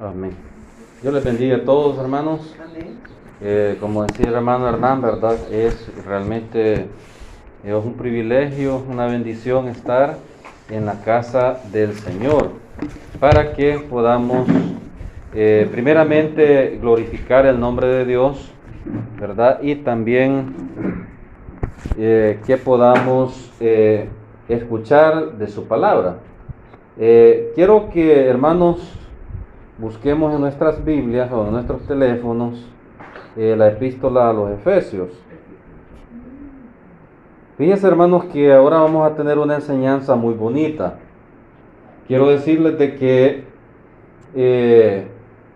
Amén. Dios les bendiga a todos, hermanos. Como decía el hermano Hernán, ¿verdad? Es realmente un privilegio, una bendición estar en la casa del Señor para que podamos primeramente glorificar el nombre de Dios, ¿verdad? Y también que podamos escuchar de su palabra. Quiero que, hermanos, busquemos en nuestras Biblias o en nuestros teléfonos la epístola a los Efesios. Fíjense, hermanos, que ahora vamos a tener una enseñanza muy bonita. Quiero decirles de que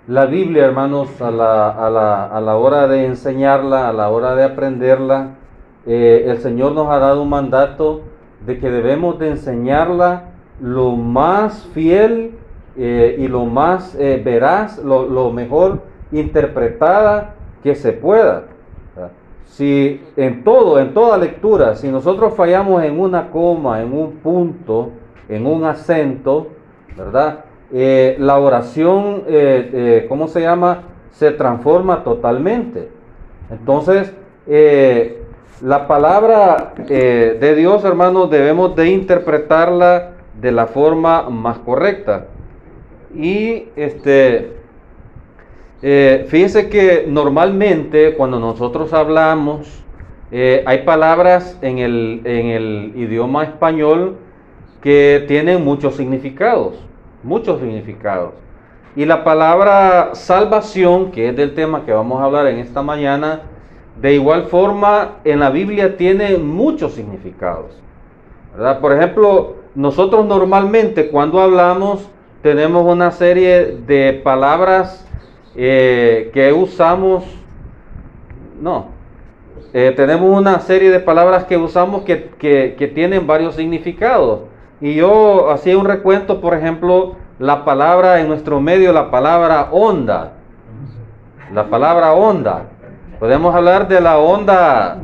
la Biblia, hermanos, a la hora de enseñarla, a la hora de aprenderla, el Señor nos ha dado un mandato de que debemos de enseñarla lo más fiel y lo más veraz, lo mejor interpretada que se pueda. Si en toda lectura, si nosotros fallamos en una coma, en un punto, en un acento, ¿verdad? La oración, ¿cómo se llama? Se transforma totalmente. Entonces, la palabra de Dios, hermanos, debemos de interpretarla de la forma más correcta. Y fíjense que normalmente cuando nosotros hablamos, hay palabras en el idioma español que tienen muchos significados. Y la palabra salvación, que es del tema que vamos a hablar en esta mañana, de igual forma en la Biblia tiene muchos significados, ¿verdad? Por ejemplo, nosotros normalmente cuando hablamos tenemos una serie de palabras que usamos, tenemos una serie de palabras que usamos que tienen varios significados. Y yo hacía un recuento, por ejemplo, la palabra en nuestro medio, la palabra onda. Podemos hablar de la onda,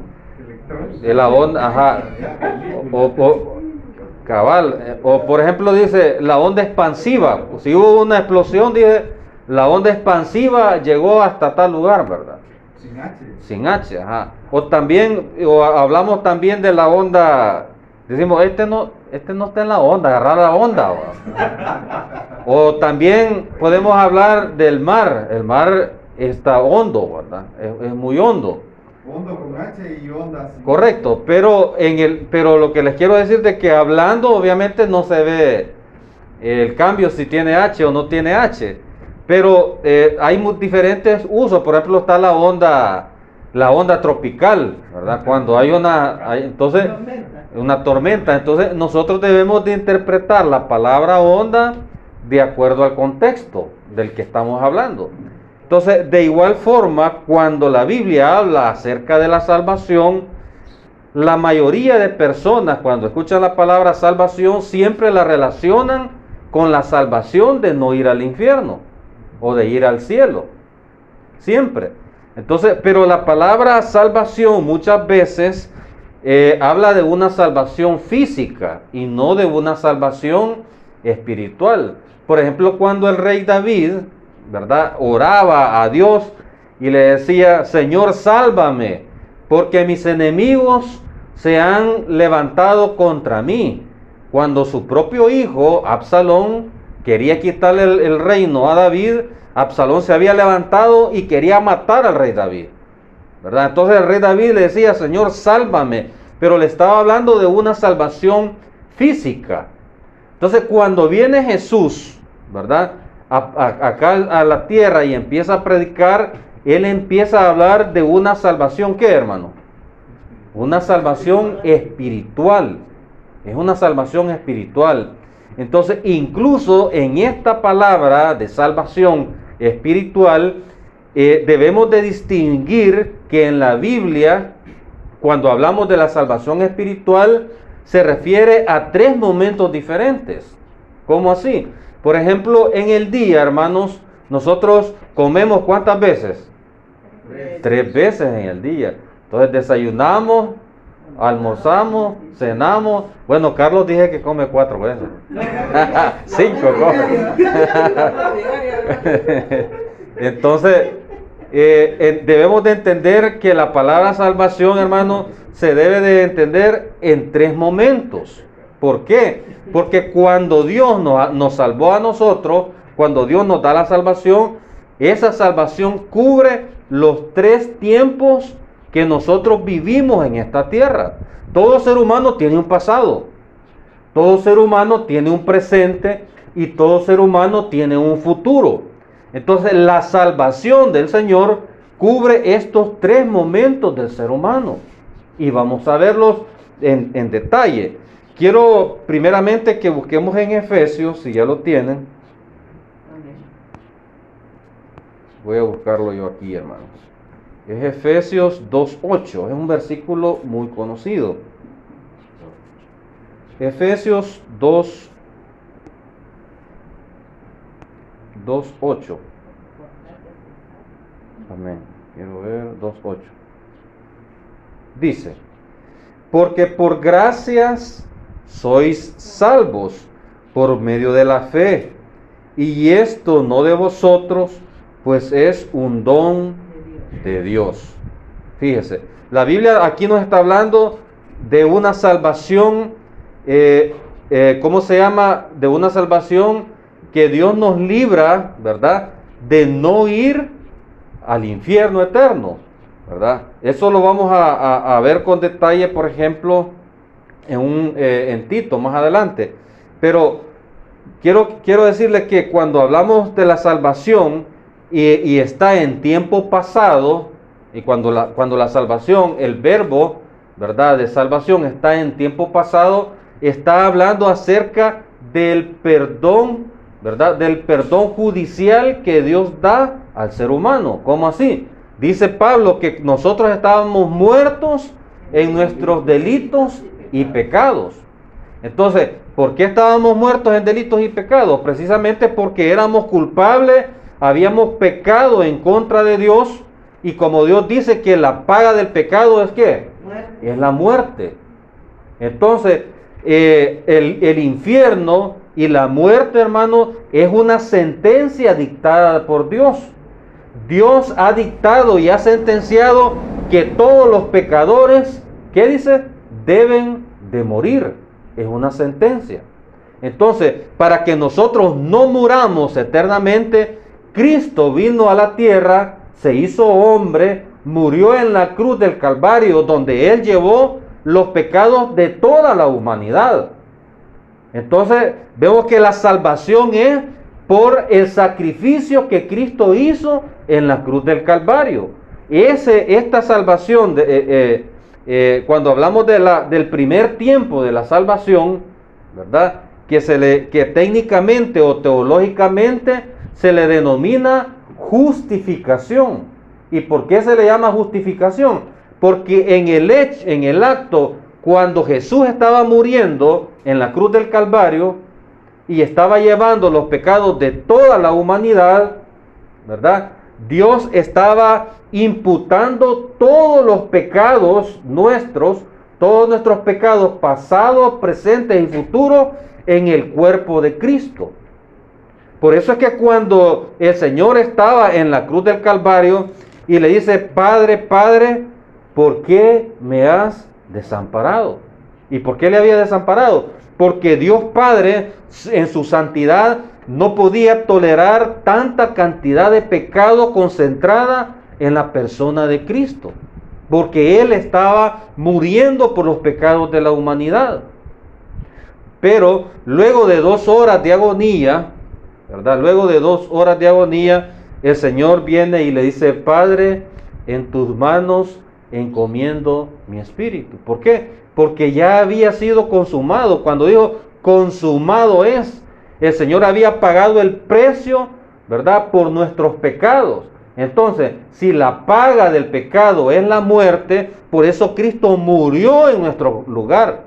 ajá, cabal, o por ejemplo dice la onda expansiva. Si hubo una explosión, dice la onda expansiva llegó hasta tal lugar, ¿verdad? Sin H, ajá. O hablamos también de la onda, decimos este no está en la onda, agarrar la onda. O también podemos hablar del mar. El mar está hondo, ¿verdad? Es muy hondo. Hondo con H y onda. Correcto, pero lo que les quiero decir de que hablando obviamente no se ve el cambio si tiene H o no tiene H, pero hay diferentes usos. Por ejemplo, está la onda tropical, ¿verdad? Cuando hay una tormenta, entonces nosotros debemos de interpretar la palabra onda de acuerdo al contexto del que estamos hablando. Entonces, de igual forma, cuando la Biblia habla acerca de la salvación, la mayoría de personas cuando escuchan la palabra salvación siempre la relacionan con la salvación de no ir al infierno o de ir al cielo. Siempre. Entonces, pero la palabra salvación muchas veces habla de una salvación física y no de una salvación espiritual. Por ejemplo, cuando el rey David, ¿verdad?, oraba a Dios y le decía: Señor, sálvame, porque mis enemigos se han levantado contra mí. Cuando su propio hijo, Absalón, quería quitarle el reino a David, Absalón se había levantado y quería matar al rey David, ¿verdad? Entonces el rey David le decía: Señor, sálvame, pero le estaba hablando de una salvación física. Entonces cuando viene Jesús, ¿verdad?, acá a la tierra y empieza a predicar, él empieza a hablar de una salvación, ¿qué, hermano? Una salvación espiritual. Es una salvación espiritual. Entonces, incluso en esta palabra de salvación espiritual, debemos de distinguir que en la Biblia, cuando hablamos de la salvación espiritual, se refiere a 3 momentos diferentes. ¿Cómo así? Por ejemplo, en el día, hermanos, nosotros comemos ¿cuántas veces? 3 veces en el día. Entonces desayunamos, almorzamos, cenamos. Bueno, Carlos dije que come 4 veces. 5 come. Entonces, debemos de entender que la palabra salvación, hermano, se debe de entender en tres momentos. ¿Por qué? Porque cuando Dios nos salvó a nosotros, cuando Dios nos da la salvación, esa salvación cubre los tres tiempos que nosotros vivimos en esta tierra. Todo ser humano tiene un pasado, todo ser humano tiene un presente y todo ser humano tiene un futuro. Entonces la salvación del Señor cubre estos tres momentos del ser humano y vamos a verlos en detalle. Quiero primeramente que busquemos en Efesios, si ya lo tienen. Voy a buscarlo yo aquí, hermanos. Es Efesios 2:8, es un versículo muy conocido. Efesios 2:8. Amén. Quiero ver 2:8. Dice: porque por gracias sois salvos por medio de la fe, y esto no de vosotros, pues es un don de Dios. Fíjese, la Biblia aquí nos está hablando de una salvación, ¿cómo se llama? De una salvación que Dios nos libra, ¿verdad? De no ir al infierno eterno, ¿verdad? Eso lo vamos a ver con detalle, por ejemplo, en Tito más adelante. Pero quiero decirle que cuando hablamos de la salvación y está en tiempo pasado, y cuando la salvación, el verbo, ¿verdad?, de salvación está en tiempo pasado, está hablando acerca del perdón, ¿verdad?, del perdón judicial que Dios da al ser humano. ¿Cómo así? Dice Pablo que nosotros estábamos muertos en nuestros delitos y pecados. Entonces, ¿por qué estábamos muertos en delitos y pecados? Precisamente porque éramos culpables, habíamos pecado en contra de Dios, y como Dios dice que la paga del pecado es ¿qué? Es la muerte. Entonces, el infierno y la muerte, hermano, es una sentencia dictada por Dios. Dios ha dictado y ha sentenciado que todos los pecadores, ¿qué dice? Deben de morir. Es una sentencia. Entonces, para que nosotros no muramos eternamente, Cristo vino a la tierra, se hizo hombre, murió en la cruz del Calvario, donde Él llevó los pecados de toda la humanidad. Entonces, vemos que la salvación es por el sacrificio que Cristo hizo en la cruz del Calvario. Esta salvación, cuando hablamos del primer tiempo de la salvación, ¿verdad?, que técnicamente o teológicamente se le denomina justificación. ¿Y por qué se le llama justificación? Porque en el acto, cuando Jesús estaba muriendo en la cruz del Calvario y estaba llevando los pecados de toda la humanidad, ¿verdad?, Dios estaba imputando todos los pecados nuestros, todos nuestros pecados pasados, presentes y futuros en el cuerpo de Cristo. Por eso es que cuando el Señor estaba en la cruz del Calvario y le dice: Padre, Padre, ¿por qué me has desamparado? ¿Y por qué le había desamparado? Porque Dios Padre, en su santidad, no podía tolerar tanta cantidad de pecado concentrada en la persona de Cristo, porque Él estaba muriendo por los pecados de la humanidad. Pero luego de 2 horas de agonía, ¿verdad? Luego de 2 horas de agonía, el Señor viene y le dice: Padre, en tus manos encomiendo mi espíritu. ¿Por qué? Porque ya había sido consumado. Cuando dijo consumado es, el Señor había pagado el precio, ¿verdad?, por nuestros pecados. Entonces, si la paga del pecado es la muerte, por eso Cristo murió en nuestro lugar.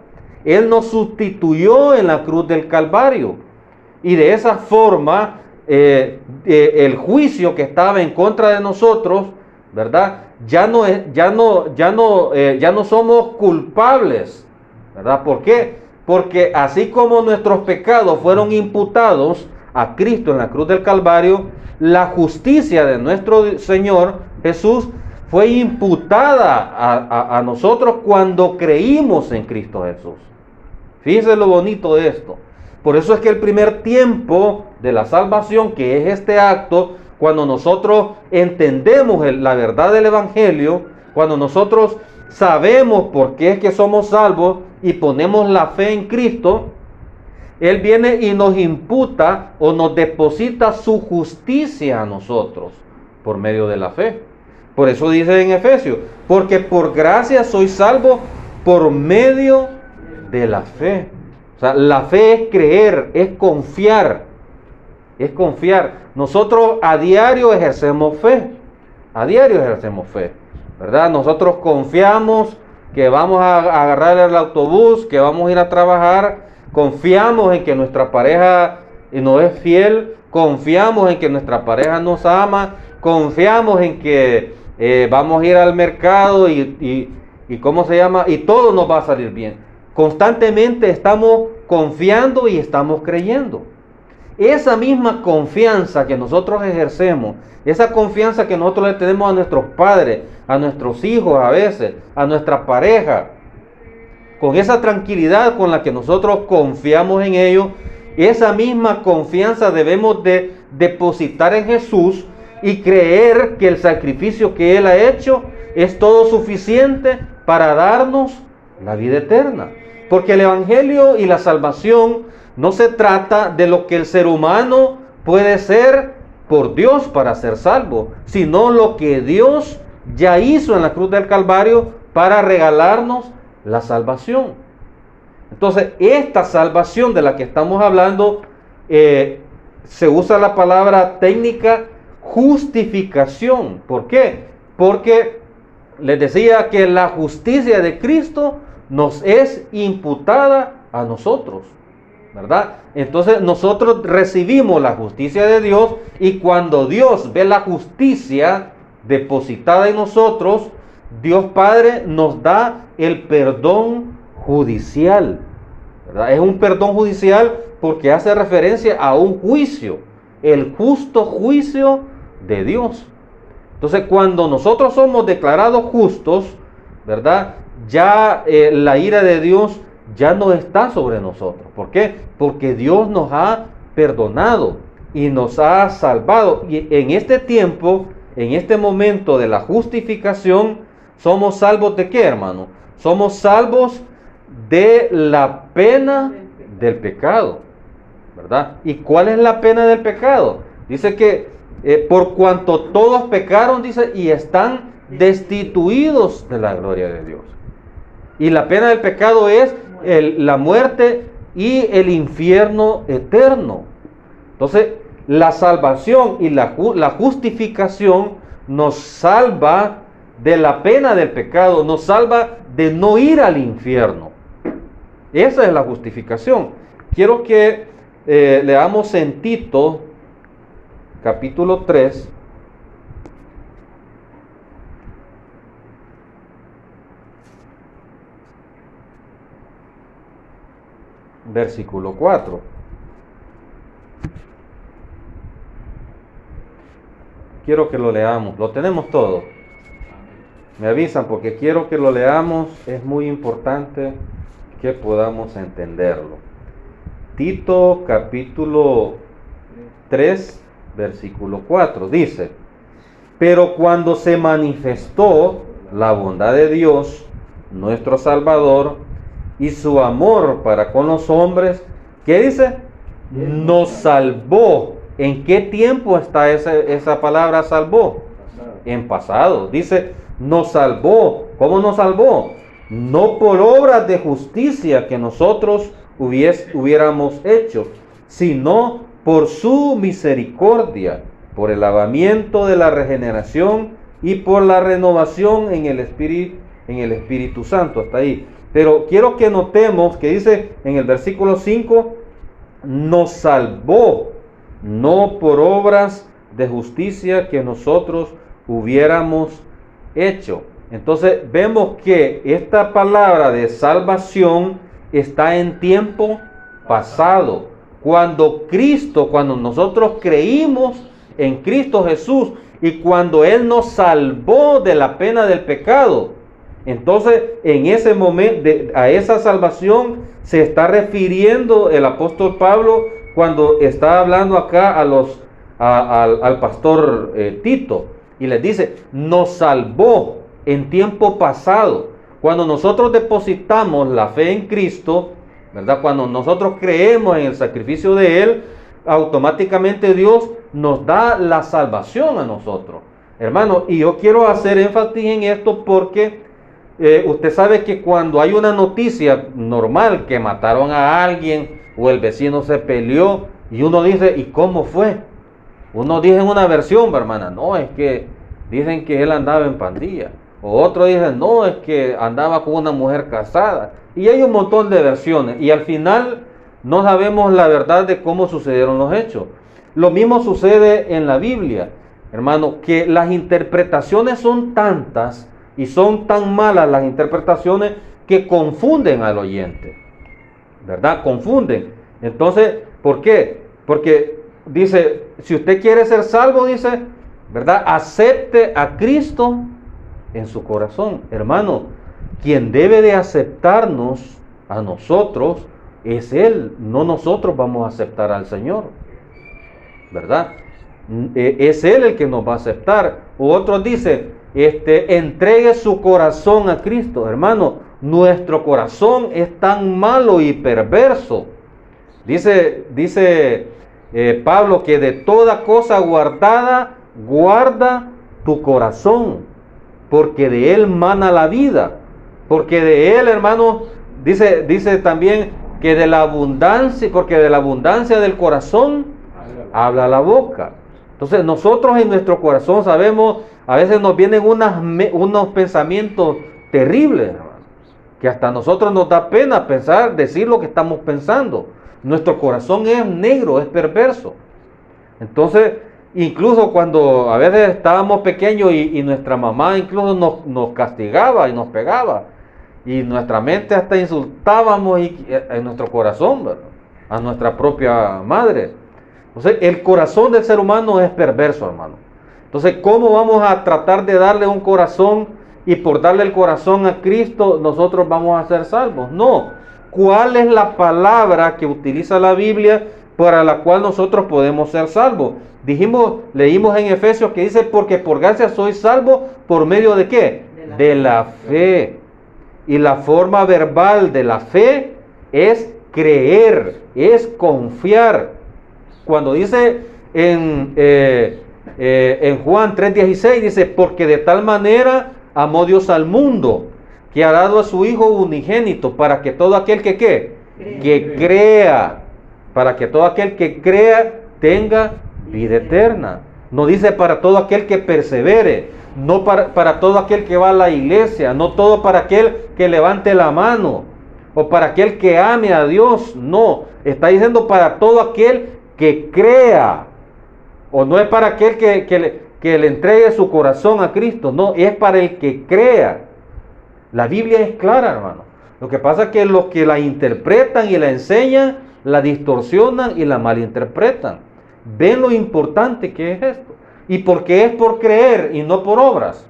Él nos sustituyó en la cruz del Calvario. Y de esa forma, el juicio que estaba en contra de nosotros, ¿verdad?, ya no somos culpables, ¿verdad? ¿Por qué? Porque así como nuestros pecados fueron imputados a Cristo en la cruz del Calvario, la justicia de nuestro Señor Jesús fue imputada a nosotros cuando creímos en Cristo Jesús. Fíjense lo bonito de esto. Por eso es que el primer tiempo de la salvación, que es este acto, cuando nosotros entendemos la verdad del Evangelio, cuando nosotros sabemos por qué es que somos salvos y ponemos la fe en Cristo, Él viene y nos imputa o nos deposita su justicia a nosotros por medio de la fe. Por eso dice en Efesios, porque por gracia soy salvo por medio de la fe. O sea, la fe es creer, es confiar. Es confiar. Nosotros a diario ejercemos fe. A diario ejercemos fe, ¿verdad? Nosotros confiamos que vamos a agarrar el autobús, que vamos a ir a trabajar. Confiamos en que nuestra pareja nos es fiel. Confiamos en que nuestra pareja nos ama. Confiamos en que vamos a ir al mercado y ¿cómo se llama? Y todo nos va a salir bien. Constantemente estamos confiando y estamos creyendo. Esa misma confianza que nosotros ejercemos, esa confianza que nosotros le tenemos a nuestros padres, a nuestros hijos a veces, a nuestra pareja, con esa tranquilidad con la que nosotros confiamos en ellos, esa misma confianza debemos de depositar en Jesús y creer que el sacrificio que Él ha hecho es todo suficiente para darnos la vida eterna. Porque el Evangelio y la salvación no se trata de lo que el ser humano puede ser por Dios para ser salvo, sino lo que Dios ya hizo en la cruz del Calvario para regalarnos la salvación. Entonces, esta salvación de la que estamos hablando, se usa la palabra técnica justificación. ¿Por qué? Porque les decía que la justicia de Cristo nos es imputada a nosotros, ¿verdad? Entonces nosotros recibimos la justicia de Dios y cuando Dios ve la justicia depositada en nosotros, Dios Padre nos da el perdón judicial, ¿verdad? Es un perdón judicial porque hace referencia a un juicio, el justo juicio de Dios. Entonces cuando nosotros somos declarados justos, ¿verdad? Ya la ira de Dios ya no está sobre nosotros. ¿Por qué? Porque Dios nos ha perdonado y nos ha salvado. Y en este tiempo, en este momento de la justificación, somos salvos ¿de qué, hermano? Somos salvos de la pena del pecado, ¿verdad? ¿Y cuál es la pena del pecado? Dice que por cuanto todos pecaron, dice, y están destituidos de la gloria de Dios. Y la pena del pecado es la muerte y el infierno eterno. Entonces, la salvación y la justificación nos salva de la pena del pecado, nos salva de no ir al infierno. Esa es la justificación. Quiero que leamos en Tito, capítulo 3. Versículo 4. Quiero que lo leamos. Lo tenemos todo. Me avisan porque quiero que lo leamos. Es muy importante que podamos entenderlo. Tito capítulo 3, versículo 4. Dice: pero cuando se manifestó la bondad de Dios, nuestro Salvador, y su amor para con los hombres, ¿qué dice? Nos salvó. ¿En qué tiempo está esa palabra salvó? En pasado. Dice, nos salvó. ¿Cómo nos salvó? No por obras de justicia que nosotros hubiéramos hecho, sino por su misericordia, por el lavamiento de la regeneración y por la renovación en el Espíritu Santo. Hasta ahí. Pero quiero que notemos que dice en el versículo 5, nos salvó, no por obras de justicia que nosotros hubiéramos hecho. Entonces vemos que esta palabra de salvación está en tiempo pasado, cuando nosotros creímos en Cristo Jesús y cuando Él nos salvó de la pena del pecado, entonces en ese momento, a esa salvación se está refiriendo el apóstol Pablo cuando está hablando acá al pastor Tito, y les dice, nos salvó en tiempo pasado. Cuando nosotros depositamos la fe en Cristo, ¿verdad? Cuando nosotros creemos en el sacrificio de Él, automáticamente Dios nos da la salvación a nosotros. Hermano, y yo quiero hacer énfasis en esto porque usted sabe que cuando hay una noticia normal que mataron a alguien o el vecino se peleó y uno dice, ¿y cómo fue? Uno dice en una versión, hermana, no, es que dicen que él andaba en pandilla. O otro dice, no, es que andaba con una mujer casada. Y hay un montón de versiones. Y al final no sabemos la verdad de cómo sucedieron los hechos. Lo mismo sucede en la Biblia, hermano, que las interpretaciones son tantas y son tan malas las interpretaciones que confunden al oyente, ¿verdad? Confunden. Entonces, ¿por qué? Porque dice, si usted quiere ser salvo, dice, ¿verdad? Acepte a Cristo en su corazón. Hermano, quien debe de aceptarnos a nosotros es Él, no nosotros vamos a aceptar al Señor, ¿verdad? Es Él el que nos va a aceptar. O otros dicen, entregue su corazón a Cristo. Hermano, nuestro corazón es tan malo y perverso. Dice Pablo que de toda cosa guardada, guarda tu corazón, porque de él mana la vida. Porque de él, hermano, dice también que de la abundancia, porque de la abundancia del corazón habla la boca. Entonces nosotros en nuestro corazón sabemos, a veces nos vienen unos pensamientos terribles, hermano, que hasta a nosotros nos da pena decir lo que estamos pensando. Nuestro corazón es negro, es perverso. Entonces, incluso cuando a veces estábamos pequeños y nuestra mamá incluso nos castigaba y nos pegaba, y nuestra mente hasta insultábamos en nuestro corazón, ¿verdad? A nuestra propia madre. Entonces, el corazón del ser humano es perverso, hermano. Entonces, ¿cómo vamos a tratar de darle un corazón y por darle el corazón a Cristo nosotros vamos a ser salvos? No. ¿Cuál es la palabra que utiliza la Biblia para la cual nosotros podemos ser salvos? Leímos en Efesios que dice, porque por gracia soy salvo, ¿por medio de qué? De la fe. Y la forma verbal de la fe es creer, es confiar. Cuando dice en Juan 3:16, dice, porque de tal manera amó Dios al mundo, que ha dado a su Hijo unigénito, para que todo aquel que crea, para que todo aquel que crea tenga vida eterna. No dice para todo aquel que persevere, no para todo aquel que va a la iglesia, no todo para aquel que levante la mano, o para aquel que ame a Dios. No, está diciendo para todo aquel que crea, o no es para aquel que le entregue su corazón a Cristo, no, es para el que crea. La Biblia es clara, hermano. Lo que pasa es que los que la interpretan y la enseñan, la distorsionan y la malinterpretan. Ven lo importante que es esto. Y porque es por creer y no por obras.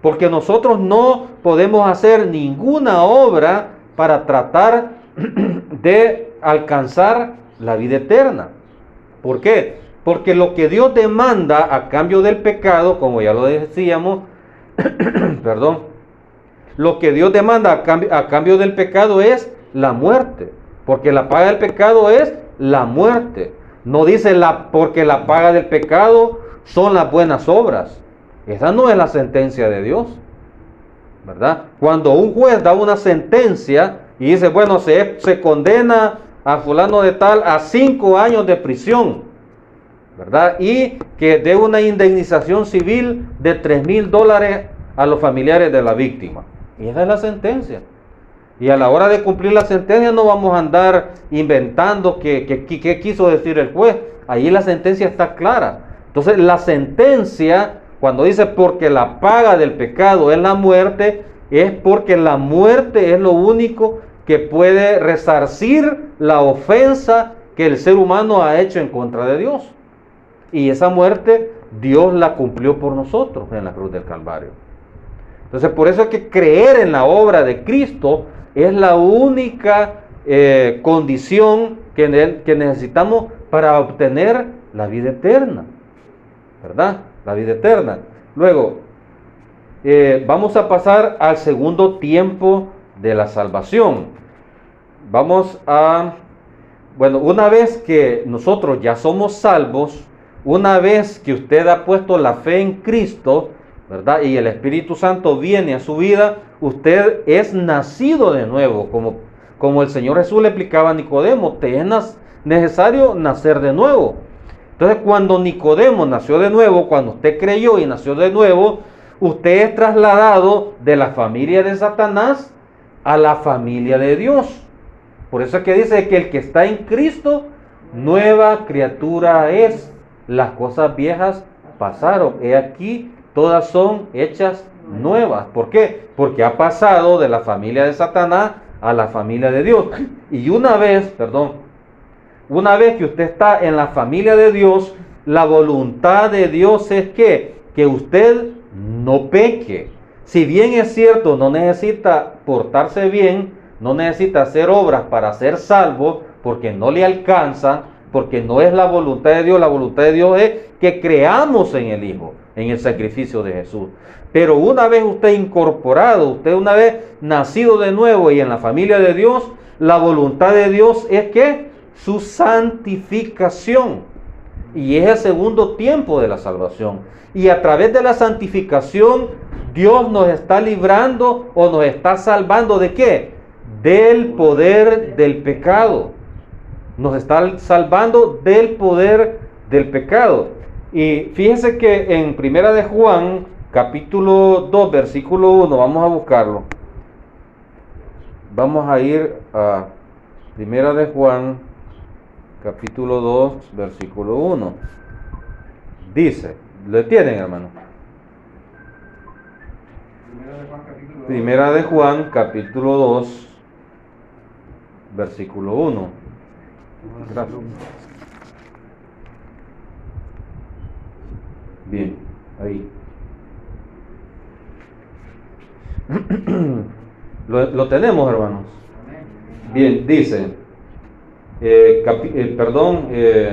Porque nosotros no podemos hacer ninguna obra para tratar de alcanzar la vida eterna. ¿Por qué? Porque lo que Dios demanda a cambio del pecado, como ya lo decíamos, perdón, lo que Dios demanda a cambio del pecado es la muerte. Porque la paga del pecado es la muerte. No dice porque la paga del pecado son las buenas obras. Esa no es la sentencia de Dios, ¿verdad? Cuando un juez da una sentencia y dice, bueno, se condena a fulano de tal a 5 años de prisión, ¿verdad? Y que dé una indemnización civil de $3,000 a los familiares de la víctima. Y esa es la sentencia. Y a la hora de cumplir la sentencia no vamos a andar inventando qué quiso decir el juez. Ahí la sentencia está clara. Entonces la sentencia, cuando dice porque la paga del pecado es la muerte, es porque la muerte es lo único que puede resarcir la ofensa que el ser humano ha hecho en contra de Dios. Y esa muerte Dios la cumplió por nosotros en la cruz del Calvario. Entonces, por eso es que creer en la obra de Cristo es la única condición que necesitamos para obtener la vida eterna, ¿verdad? La vida eterna. Luego, vamos a pasar al segundo tiempo de la salvación. Bueno, una vez que nosotros ya somos salvos, una vez que usted ha puesto la fe en Cristo, ¿verdad? Y el Espíritu Santo viene a su vida, usted es nacido de nuevo, como el Señor Jesús le explicaba a Nicodemo, te es necesario nacer de nuevo. Entonces, cuando Nicodemo nació de nuevo, cuando usted creyó y nació de nuevo, usted es trasladado de la familia de Satanás a la familia de Dios. Por eso es que dice que el que está en Cristo, nueva criatura es. Las cosas viejas pasaron. He aquí, todas son hechas nuevas. ¿Por qué? Porque ha pasado de la familia de Satanás a la familia de Dios. Y una vez que usted está en la familia de Dios, la voluntad de Dios es que usted no peque. Si bien es cierto, no necesita portarse bien, no necesita hacer obras para ser salvo, porque no le alcanza, porque no es la voluntad de Dios. La voluntad de Dios es que creamos en el Hijo, en el sacrificio de Jesús. Pero una vez usted incorporado, usted una vez nacido de nuevo y en la familia de Dios, la voluntad de Dios es que su santificación. Y es el segundo tiempo de la salvación. Y a través de la santificación, Dios nos está librando o nos está salvando ¿de qué? Del poder del pecado. Nos está salvando del poder del pecado. Y fíjense que en Primera de Juan, capítulo 2, versículo 1, vamos a buscarlo. Vamos a ir a Primera de Juan, capítulo 2, versículo 1. Dice, ¿lo tienen, hermano? Primera de Juan, capítulo 2, versículo 1. Gracias. Bien, ahí. Lo tenemos, hermanos. Bien, dice,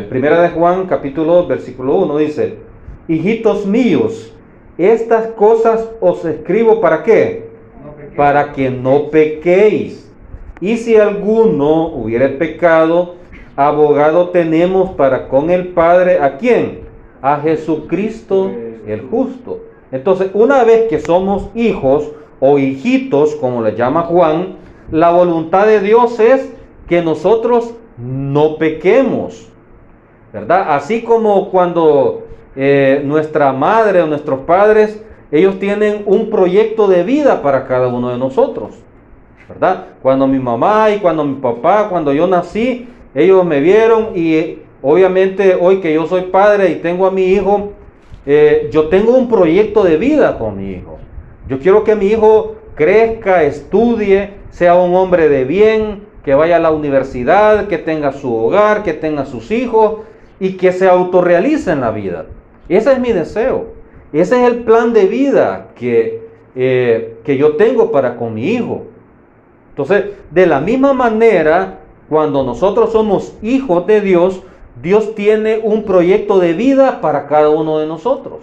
Primera de Juan, capítulo 2, versículo 1, dice, hijitos míos, estas cosas os escribo ¿para qué? Para que no pequéis. Y si alguno hubiere pecado, abogado tenemos para con el Padre, ¿a quién? A Jesucristo el justo. Entonces, una vez que somos hijos o hijitos, como le llama Juan, la voluntad de Dios es que nosotros no pequemos, ¿verdad? Así como cuando nuestra madre o nuestros padres, ellos tienen un proyecto de vida para cada uno de nosotros, ¿verdad? Cuando mi mamá y cuando mi papá, cuando yo nací, ellos me vieron y obviamente hoy que yo soy padre y tengo a mi hijo, yo tengo un proyecto de vida con mi hijo. Yo quiero que mi hijo crezca, estudie, sea un hombre de bien, que vaya a la universidad, que tenga su hogar, que tenga sus hijos y que se autorrealice en la vida. Ese es mi deseo. Ese es el plan de vida que yo tengo para con mi hijo. Entonces, de la misma manera, cuando nosotros somos hijos de Dios, Dios tiene un proyecto de vida para cada uno de nosotros,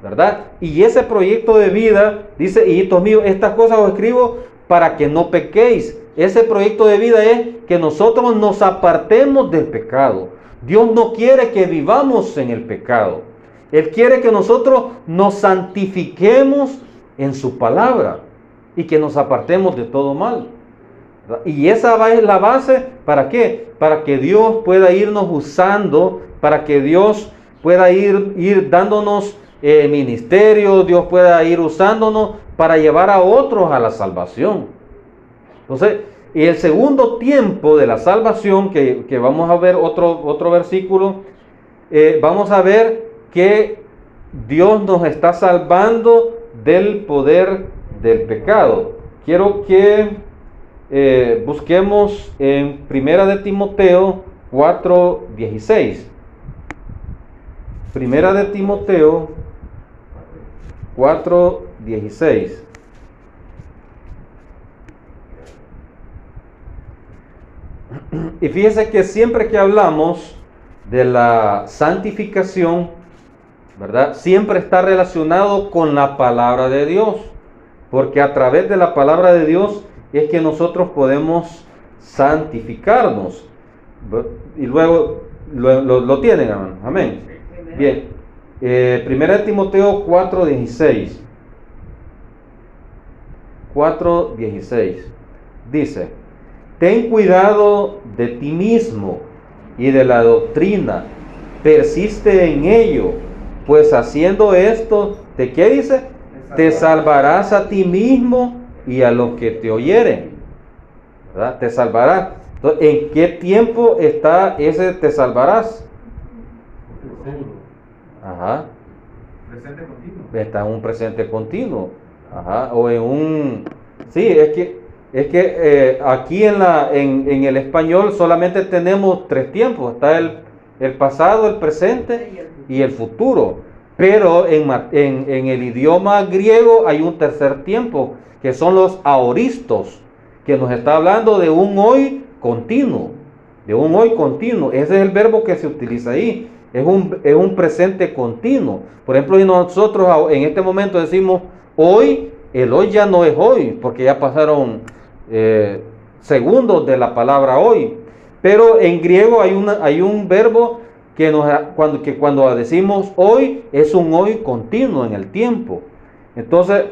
¿verdad? Y ese proyecto de vida, dice, hijitos míos, estas cosas os escribo para que no pequéis. Ese proyecto de vida es que nosotros nos apartemos del pecado. Dios no quiere que vivamos en el pecado. Él quiere que nosotros nos santifiquemos en su palabra y que nos apartemos de todo mal. Y esa es la base, ¿para qué? Para que Dios pueda irnos usando, para que Dios pueda ir dándonos ministerio, Dios pueda ir usándonos para llevar a otros a la salvación. Entonces, y el segundo tiempo de la salvación, que vamos a ver otro versículo, vamos a ver que Dios nos está salvando del poder del pecado. Quiero que busquemos en Primera de Timoteo 4:16. Primera de Timoteo 4:16. Y fíjese que siempre que hablamos de la santificación, ¿verdad? Siempre está relacionado con la palabra de Dios, porque a través de la palabra de Dios es que nosotros podemos santificarnos. Y luego lo tienen, hermano. Amén. Bien. Primera de Timoteo 4:16. 4:16. Dice: ten cuidado de ti mismo y de la doctrina, persiste en ello, pues haciendo esto, ¿de qué dice? Te salvarás a ti mismo y a los que te oyeren, ¿verdad? Te salvarás. Entonces, ¿en qué tiempo está ese te salvarás? Ajá. Presente continuo. Está en un presente continuo. Ajá. O en un... Sí, es que aquí en el español solamente tenemos 3 tiempos. Está el pasado, el presente y el futuro. Pero en el idioma griego hay un tercer tiempo, que son los aoristos, que nos está hablando de un hoy continuo. De un hoy continuo. Ese es el verbo que se utiliza ahí. Es un presente continuo. Por ejemplo, nosotros en este momento decimos hoy, el hoy ya no es hoy, porque ya pasaron segundos de la palabra hoy. Pero en griego hay un verbo que cuando decimos hoy, es un hoy continuo en el tiempo. Entonces,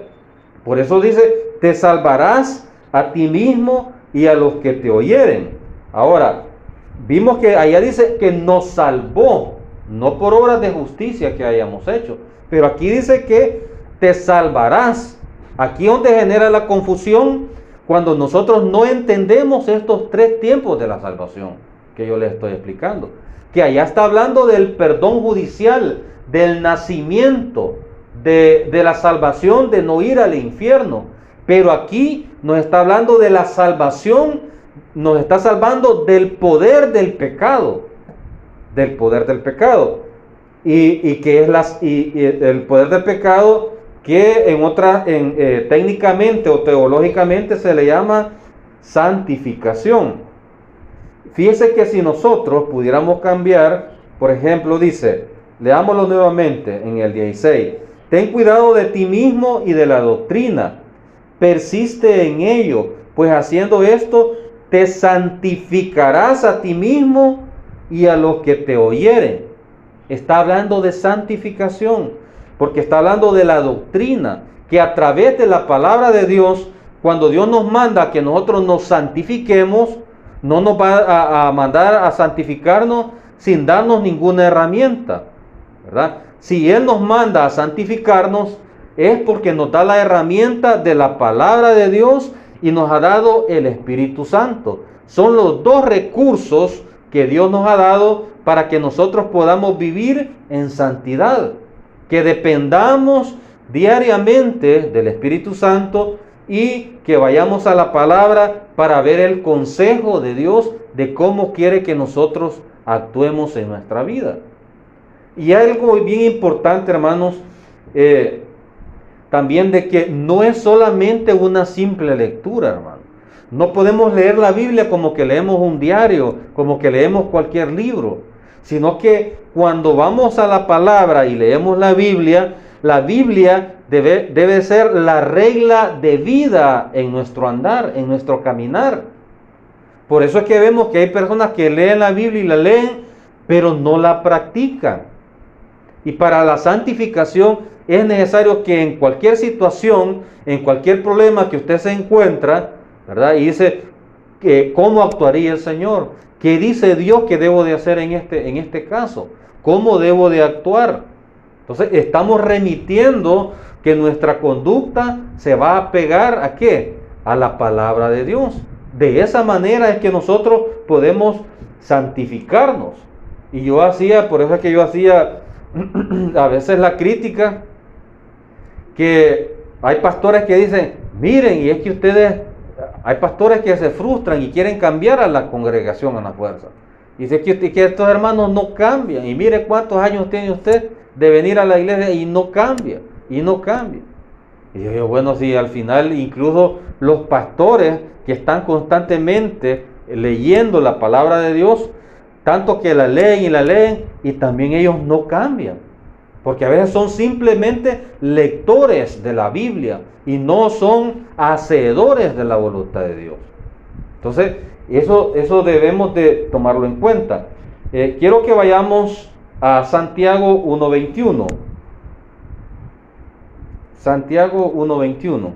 por eso dice, te salvarás a ti mismo y a los que te oyeren. Ahora, vimos que allá dice que nos salvó, no por obras de justicia que hayamos hecho, pero aquí dice que te salvarás. Aquí donde genera la confusión, cuando nosotros no entendemos estos 3 tiempos de la salvación que yo les estoy explicando, que allá está hablando del perdón judicial, del nacimiento, de la salvación, de no ir al infierno, pero aquí nos está hablando de la salvación, nos está salvando del poder del pecado, y que es el poder del pecado, que técnicamente o teológicamente se le llama santificación. Fíjese que si nosotros pudiéramos cambiar, por ejemplo, dice, leámoslo nuevamente en el 16, ten cuidado de ti mismo y de la doctrina, persiste en ello, pues haciendo esto te santificarás a ti mismo y a los que te oyeren. Está hablando de santificación, porque está hablando de la doctrina, que a través de la palabra de Dios, cuando Dios nos manda que nosotros nos santifiquemos, no nos va a mandar a santificarnos sin darnos ninguna herramienta, ¿verdad? Si Él nos manda a santificarnos, es porque nos da la herramienta de la palabra de Dios y nos ha dado el Espíritu Santo. Son los 2 recursos que Dios nos ha dado para que nosotros podamos vivir en santidad, que dependamos diariamente del Espíritu Santo y que vayamos a la palabra para ver el consejo de Dios de cómo quiere que nosotros actuemos en nuestra vida. Y algo bien importante, hermanos, también de que no es solamente una simple lectura, hermano. No podemos leer la Biblia como que leemos un diario, como que leemos cualquier libro, sino que cuando vamos a la palabra y leemos la Biblia debe ser la regla de vida en nuestro andar, en nuestro caminar. Por eso es que vemos que hay personas que leen la Biblia y la leen, pero no la practican. Y para la santificación es necesario que en cualquier situación, en cualquier problema que usted se encuentra, ¿verdad? Y dice, ¿cómo actuaría el Señor? ¿Qué dice Dios que debo de hacer en este caso? ¿Cómo debo de actuar? Entonces estamos remitiendo que nuestra conducta se va a pegar ¿a qué? A la palabra de Dios. De esa manera es que nosotros podemos santificarnos. Y por eso es que yo hacía a veces la crítica, que hay pastores que dicen, miren, y es que ustedes hay pastores que se frustran y quieren cambiar a la congregación a la fuerza. Y dice que estos hermanos no cambian. Y mire cuántos años tiene usted de venir a la iglesia y no cambia. Y no cambia. Y yo digo, bueno, si al final incluso los pastores que están constantemente leyendo la palabra de Dios, tanto que la leen y también ellos no cambian. Porque a veces son simplemente lectores de la Biblia y no son hacedores de la voluntad de Dios. Entonces, eso debemos de tomarlo en cuenta. Quiero que vayamos a Santiago 1:21. Santiago 1:21.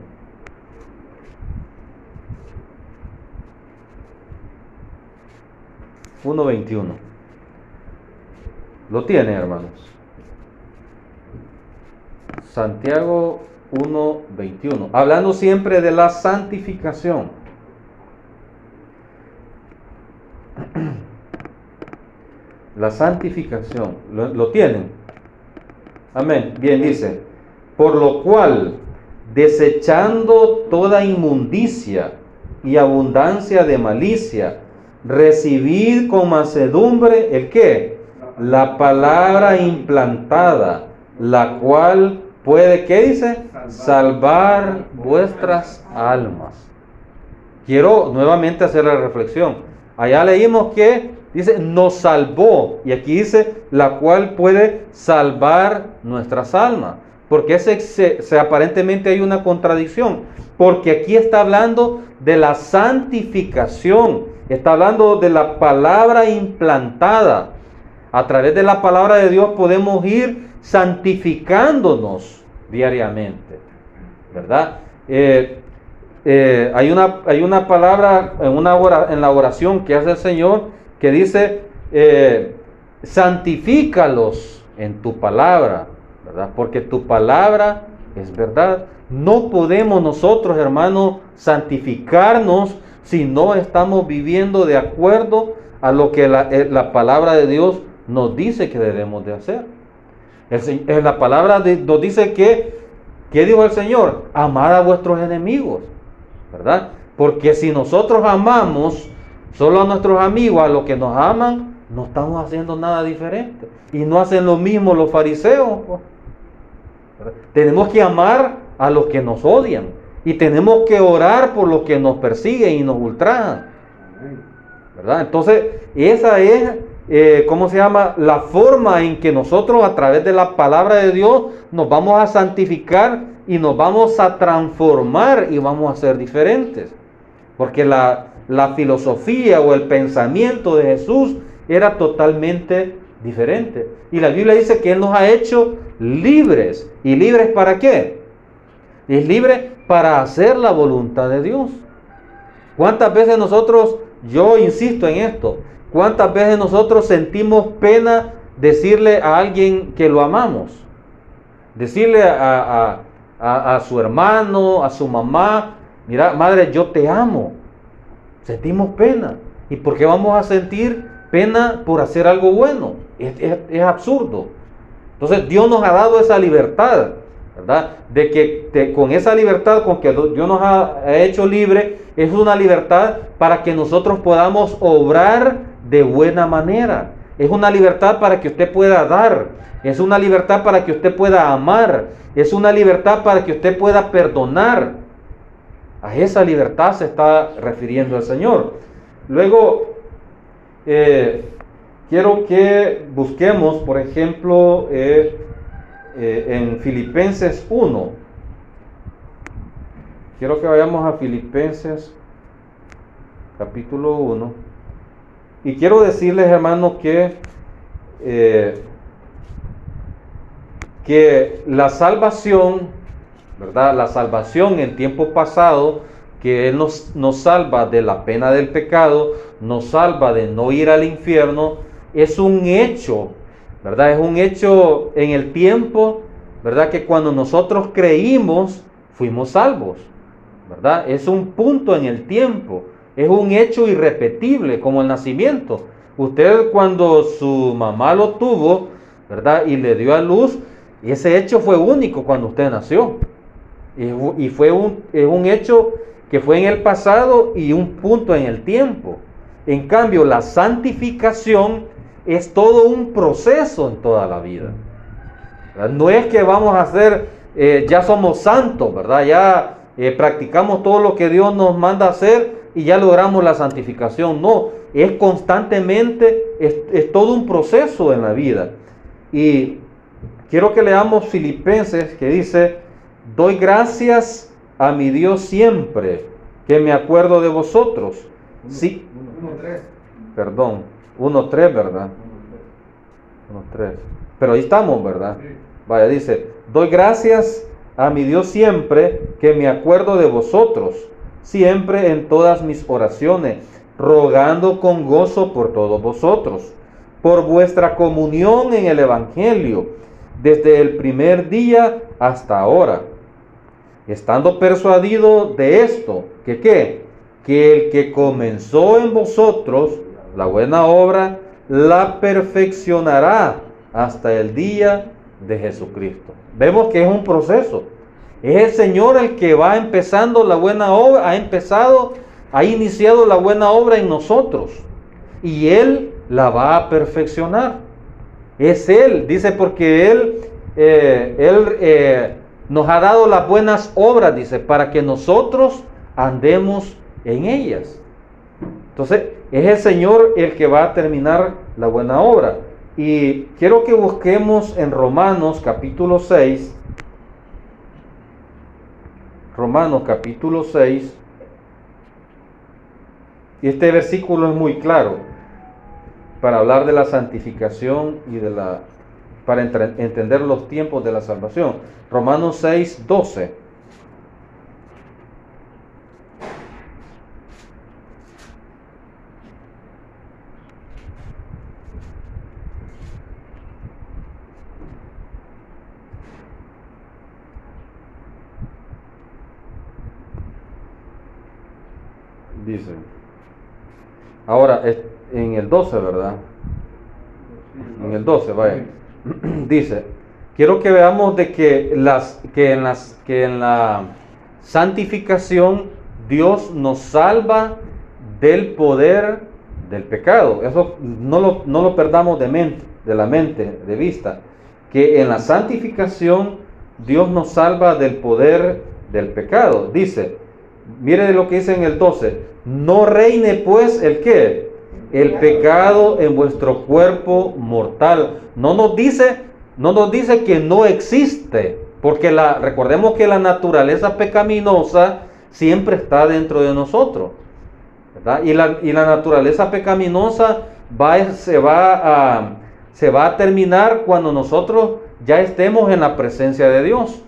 ¿Lo tienen, hermanos? Santiago 1:21. Hablando siempre de la santificación. La santificación. ¿Lo tienen? Amén. Bien, dice: por lo cual, desechando toda inmundicia y abundancia de malicia, recibid con mansedumbre, ¿el qué? La palabra implantada, la cual puede, ¿qué dice? Salvar vuestras almas. Quiero nuevamente hacer la reflexión. Allá leímos que dice, nos salvó. Y aquí dice, la cual puede salvar nuestras almas. Porque aparentemente hay una contradicción. Porque aquí está hablando de la santificación. Está hablando de la palabra implantada. A través de la palabra de Dios podemos ir santificándonos diariamente, ¿verdad? Hay una palabra en la oración que hace el Señor que dice, santifícalos en tu palabra, ¿verdad? Porque tu palabra es verdad. No podemos nosotros, hermanos, santificarnos si no estamos viviendo de acuerdo a lo que la palabra de Dios nos dice que debemos de hacer. La palabra nos dice que, ¿qué dijo el Señor? Amad a vuestros enemigos, ¿verdad? Porque si nosotros amamos solo a nuestros amigos, a los que nos aman, no estamos haciendo nada diferente. Y no hacen lo mismo los fariseos, ¿verdad? Tenemos que amar a los que nos odian. Y tenemos que orar por los que nos persiguen y nos ultrajan, ¿verdad? Entonces, esa es, ¿cómo se llama? La forma en que nosotros a través de la palabra de Dios nos vamos a santificar y nos vamos a transformar y vamos a ser diferentes. Porque la filosofía o el pensamiento de Jesús era totalmente diferente. Y la Biblia dice que Él nos ha hecho libres. ¿Y libres para qué? Es libre para hacer la voluntad de Dios. ¿Cuántas veces nosotros, yo insisto en esto, cuántas veces nosotros sentimos pena decirle a alguien que lo amamos? Decirle a su hermano, a su mamá, mira, madre, yo te amo. Sentimos pena. ¿Y por qué vamos a sentir pena por hacer algo bueno? Es absurdo. Entonces Dios nos ha dado esa libertad, ¿verdad? De que con esa libertad con que Dios nos ha hecho libre, es una libertad para que nosotros podamos obrar de buena manera. Es una libertad para que usted pueda dar. Es una libertad para que usted pueda amar. Es una libertad para que usted pueda perdonar. A esa libertad se está refiriendo el Señor. Luego, quiero que busquemos, por ejemplo, en Filipenses 1. Quiero que vayamos a Filipenses capítulo 1. Y quiero decirles, hermanos, que la salvación, ¿verdad? La salvación en tiempo pasado, que Él nos salva de la pena del pecado, nos salva de no ir al infierno, es un hecho, ¿verdad? Es un hecho en el tiempo, ¿verdad? Que cuando nosotros creímos, fuimos salvos, ¿verdad? Es un punto en el tiempo, es un hecho irrepetible, como el nacimiento. Usted cuando su mamá lo tuvo, ¿verdad? Y le dio a luz, ese hecho fue único cuando usted nació. Y fue un hecho que fue en el pasado y un punto en el tiempo. En cambio, la santificación es todo un proceso en toda la vida. ¿Verdad? No es que vamos a ser, ya somos santos, ¿verdad? Ya practicamos todo lo que Dios nos manda a hacer y ya logramos la santificación. No, es constantemente, es todo un proceso en la vida. Y quiero que leamos Filipenses, que dice: doy gracias a mi Dios siempre, que me acuerdo de vosotros. Sí. 1:3. Perdón, 1:3, ¿verdad? 1:3. Pero ahí estamos, ¿verdad? Sí. Vaya, dice: doy gracias a mi Dios siempre, que me acuerdo de vosotros, siempre en todas mis oraciones, rogando con gozo por todos vosotros, por vuestra comunión en el Evangelio, desde el primer día hasta ahora, estando persuadido de esto, que ¿qué? Que el que comenzó en vosotros la buena obra, la perfeccionará hasta el día de Jesucristo. Vemos que es un proceso. Es el Señor el que va empezando la buena obra, ha iniciado la buena obra en nosotros. Y Él la va a perfeccionar. Es Él, dice, porque Él nos ha dado las buenas obras, dice, para que nosotros andemos en ellas. Entonces, es el Señor el que va a terminar la buena obra. Y quiero que busquemos en Romanos capítulo 6. Romanos capítulo 6. Y este versículo es muy claro para hablar de la santificación y para entender los tiempos de la salvación. Romanos 6, 12. Dice, ahora en el 12, ¿verdad? En el 12, vaya. Dice, quiero que veamos de que en la santificación Dios nos salva del poder del pecado. Eso no lo perdamos de la mente, de vista. Que en la santificación Dios nos salva del poder del pecado. Dice, mire lo que dice en el 12: no reine pues el ¿qué? El pecado en vuestro cuerpo mortal. No nos dice que no existe, porque recordemos que la naturaleza pecaminosa siempre está dentro de nosotros, ¿verdad? Y la naturaleza pecaminosa se va a terminar cuando nosotros ya estemos en la presencia de Dios.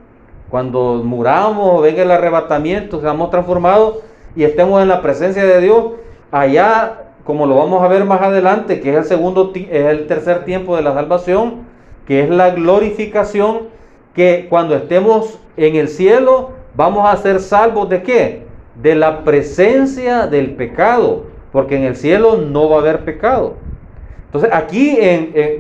Cuando muramos o venga el arrebatamiento, seamos transformados y estemos en la presencia de Dios, allá, como lo vamos a ver más adelante, que es el tercer tiempo de la salvación, que es la glorificación, que cuando estemos en el cielo vamos a ser salvos ¿de qué? De la presencia del pecado, porque en el cielo no va a haber pecado. Entonces aquí,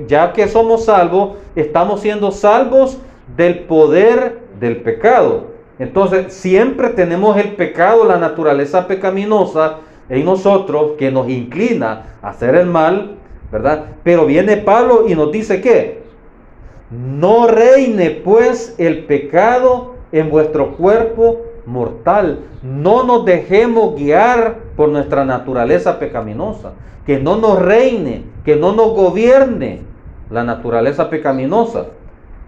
ya que somos salvos, estamos siendo salvos del poder del pecado. Entonces siempre tenemos el pecado, la naturaleza pecaminosa en nosotros, que nos inclina a hacer el mal, ¿verdad? Pero viene Pablo y nos dice que no reine pues el pecado en vuestro cuerpo mortal. No nos dejemos guiar por nuestra naturaleza pecaminosa, que no nos reine, que no nos gobierne la naturaleza pecaminosa,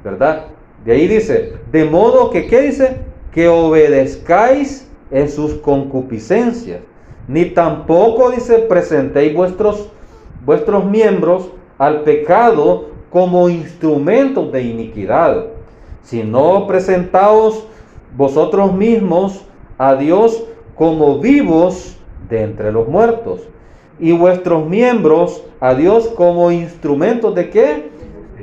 ¿verdad? De ahí dice, de modo que, ¿qué dice? Que obedezcáis en sus concupiscencias, ni tampoco, dice, presentéis vuestros miembros al pecado como instrumentos de iniquidad, sino presentaos vosotros mismos a Dios como vivos de entre los muertos, y vuestros miembros a Dios como instrumentos ¿de qué?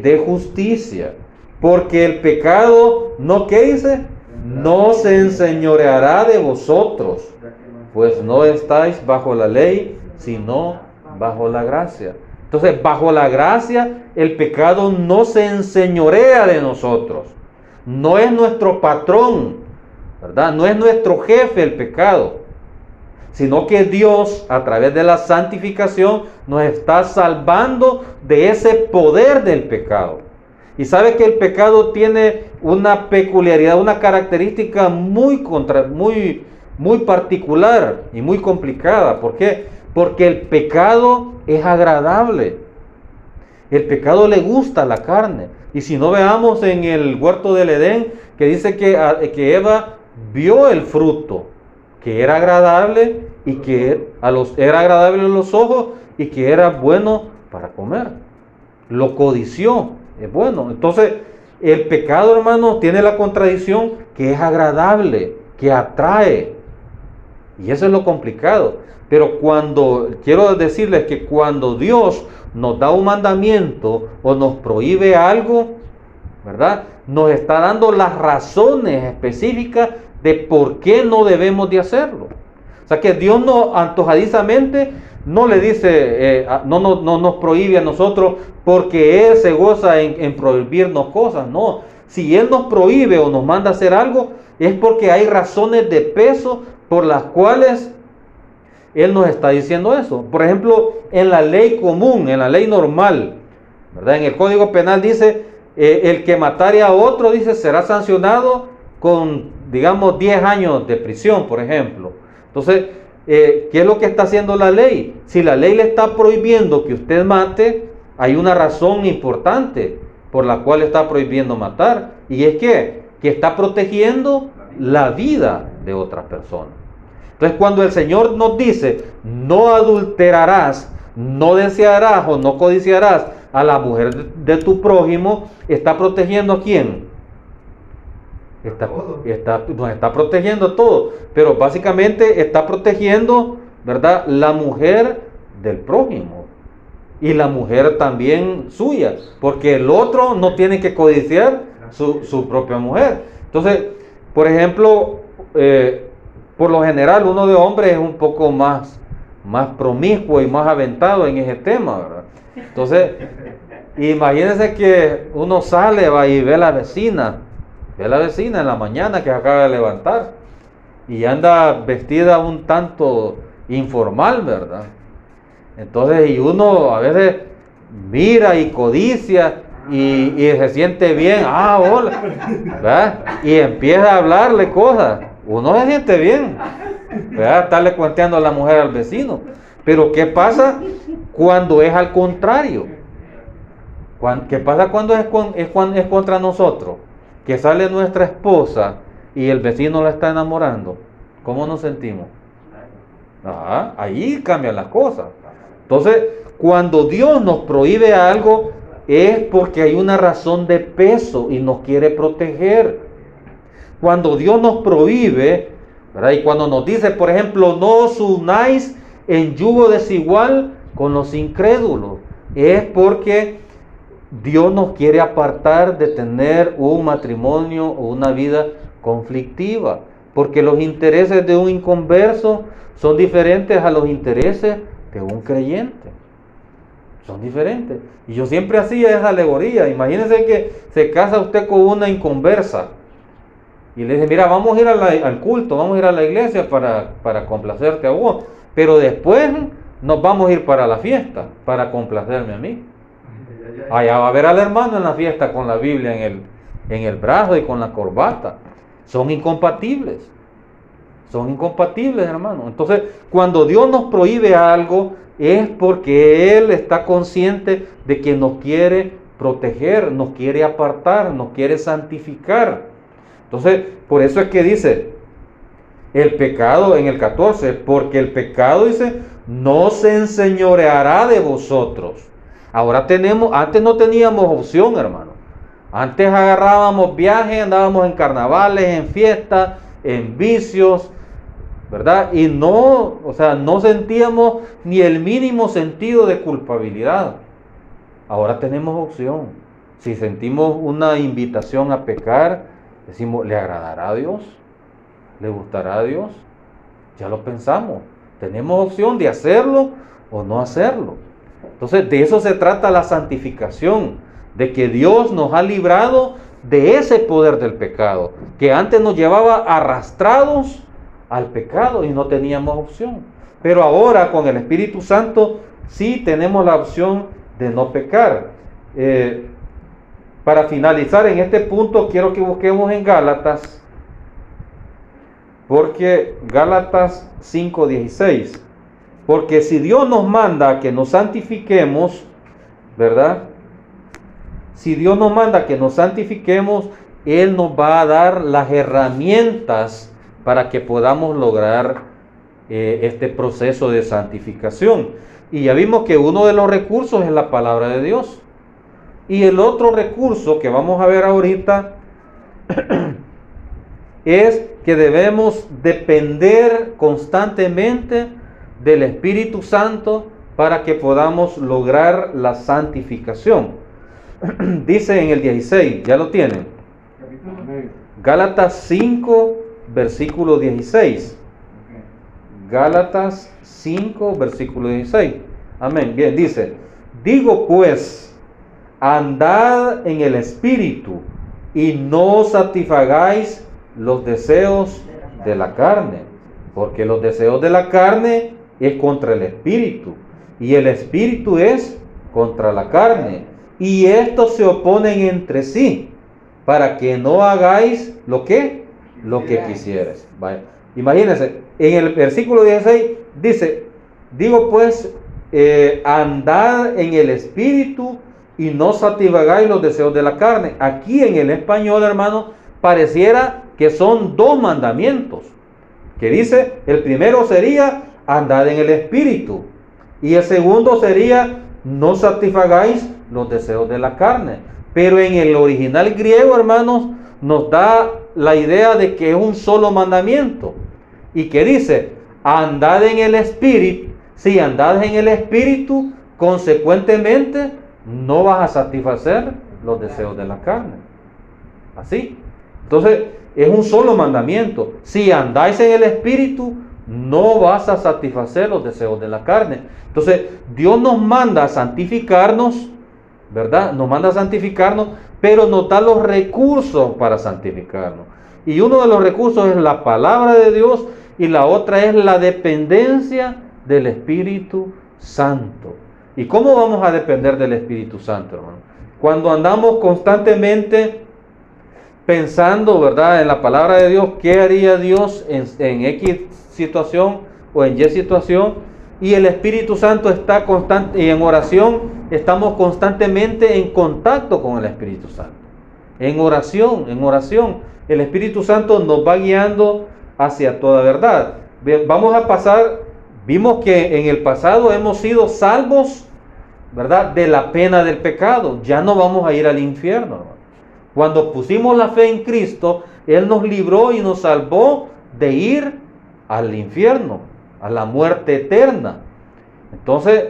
De justicia. Porque el pecado, ¿no qué dice? No se enseñoreará de vosotros, pues no estáis bajo la ley, sino bajo la gracia. Entonces, bajo la gracia, el pecado no se enseñorea de nosotros. No es nuestro patrón, ¿verdad? No es nuestro jefe el pecado. sino que Dios, a través de la santificación, nos está salvando de ese poder del pecado. Y sabe que el pecado tiene una peculiaridad, una característica muy particular y muy complicada. ¿Por qué? Porque el pecado es agradable. El pecado le gusta a la carne. Y si no, veamos en el huerto del Edén, que dice que Eva vio el fruto, que era agradable y que era agradable a los ojos y que era bueno para comer. Lo codició, es bueno. Entonces, el pecado, hermano, tiene la contradicción que es agradable, que atrae. Y eso es lo complicado. Pero quiero decirles que cuando Dios nos da un mandamiento o nos prohíbe algo, ¿verdad? Nos está dando las razones específicas de por qué no debemos de hacerlo. O sea que Dios no antojadizamente no le dice, no nos prohíbe a nosotros porque Él se goza en prohibirnos cosas. No, si Él nos prohíbe o nos manda a hacer algo, es porque hay razones de peso por las cuales Él nos está diciendo eso. Por ejemplo, en la ley común, en la ley normal, ¿verdad? En el Código Penal dice, el que matare a otro, dice, será sancionado con, digamos, 10 años de prisión, por ejemplo. Entonces, ¿qué es lo que está haciendo la ley? Si la ley le está prohibiendo que usted mate, hay una razón importante por la cual está prohibiendo matar. Y es que está protegiendo la vida de otra persona. Entonces, cuando el Señor nos dice, no adulterarás, no desearás o no codiciarás a la mujer de tu prójimo, ¿está protegiendo a quién? Nos está protegiendo todo, pero básicamente está protegiendo, ¿verdad?, la mujer del prójimo y la mujer también suya, porque el otro no tiene que codiciar su propia mujer. Entonces, por ejemplo, por lo general uno de hombre es un poco más promiscuo y más aventado en ese tema, ¿verdad? Entonces, imagínense que uno sale y ve a la vecina en la mañana que acaba de levantar y anda vestida un tanto informal, ¿verdad? Entonces, y uno a veces mira y codicia y se siente bien, hola, ¿verdad? Y empieza a hablarle cosas, uno se siente bien, ¿verdad? Estarle cuenteando a la mujer al vecino. Pero ¿qué pasa cuando es al contrario? ¿Qué pasa cuando es contra nosotros? Que sale nuestra esposa y el vecino la está enamorando. ¿Cómo nos sentimos? Ahí cambian las cosas. Entonces, cuando Dios nos prohíbe algo, es porque hay una razón de peso y nos quiere proteger. Cuando Dios nos prohíbe, ¿verdad?, y cuando nos dice, por ejemplo, no os unáis en yugo desigual con los incrédulos, es porque Dios nos quiere apartar de tener un matrimonio o una vida conflictiva, porque los intereses de un inconverso son diferentes a los intereses de un creyente. Son diferentes. Y yo siempre hacía esa alegoría. Imagínense que se casa usted con una inconversa y le dice, mira, vamos a ir al culto, vamos a ir a la iglesia para complacerte a vos, pero después nos vamos a ir para la fiesta para complacerme a mí. Allá va a ver al hermano en la fiesta con la Biblia en el brazo y con la corbata. Son incompatibles, hermano. Entonces, cuando Dios nos prohíbe algo, es porque Él está consciente de que nos quiere proteger, nos quiere apartar, nos quiere santificar. Entonces, por eso es que dice el pecado en el 14, porque el pecado, dice, no se enseñoreará de vosotros. Ahora antes no teníamos opción, hermano. Antes agarrábamos viajes, andábamos en carnavales, en fiestas, en vicios, ¿verdad? Y no sentíamos ni el mínimo sentido de culpabilidad. Ahora tenemos opción. Si sentimos una invitación a pecar, decimos, ¿le agradará a Dios? ¿Le gustará a Dios? Ya lo pensamos. Tenemos opción de hacerlo o no hacerlo. Entonces, de eso se trata la santificación, de que Dios nos ha librado de ese poder del pecado, que antes nos llevaba arrastrados al pecado y no teníamos opción. Pero ahora con el Espíritu Santo sí tenemos la opción de no pecar. Para finalizar en este punto, quiero que busquemos en Gálatas, porque Gálatas 5:16, porque si Dios nos manda que nos santifiquemos, ¿verdad? Si Dios nos manda que nos santifiquemos, Él nos va a dar las herramientas para que podamos lograr este proceso de santificación. Y ya vimos que uno de los recursos es la palabra de Dios. Y el otro recurso que vamos a ver ahorita es que debemos depender constantemente del Espíritu Santo para que podamos lograr la santificación. Dice en el 16, ¿ya lo tienen? Gálatas 5, versículo 16. Gálatas 5, versículo 16. Amén. Bien, dice, digo pues, andad en el Espíritu y no satisfagáis los deseos de la carne, porque los deseos de la carne es contra el Espíritu y el Espíritu es contra la carne, y estos se oponen entre sí para que no hagáis lo que quisieres. Vaya. Imagínense, en el versículo 16 dice, digo pues, andad en el Espíritu y no satisfagáis los deseos de la carne. Aquí en el español, hermano, pareciera que son dos mandamientos. Que dice, el primero sería andad en el Espíritu. Y el segundo sería no satisfagáis los deseos de la carne. Pero en el original griego, hermanos, nos da la idea de que es un solo mandamiento. Y que dice, andad en el Espíritu. Si andad en el Espíritu, consecuentemente no vas a satisfacer los deseos de la carne. Así. Entonces, es un solo mandamiento. Si andáis en el Espíritu, no vas a satisfacer los deseos de la carne. Entonces, Dios nos manda a santificarnos, ¿verdad? Nos manda a santificarnos, pero nos da los recursos para santificarnos. Y uno de los recursos es la palabra de Dios y la otra es la dependencia del Espíritu Santo. ¿Y cómo vamos a depender del Espíritu Santo, hermano? Cuando andamos constantemente pensando, ¿verdad?, en la palabra de Dios, ¿qué haría Dios en X situación o en Y situación? Y el Espíritu Santo está constante, y en oración estamos constantemente en contacto con el Espíritu Santo. En oración, el Espíritu Santo nos va guiando hacia toda verdad. Vamos a pasar, vimos que en el pasado hemos sido salvos, ¿verdad?, de la pena del pecado. Ya no vamos a ir al infierno, hermano. Cuando pusimos la fe en Cristo, Él nos libró y nos salvó de ir al infierno, a la muerte eterna. Entonces,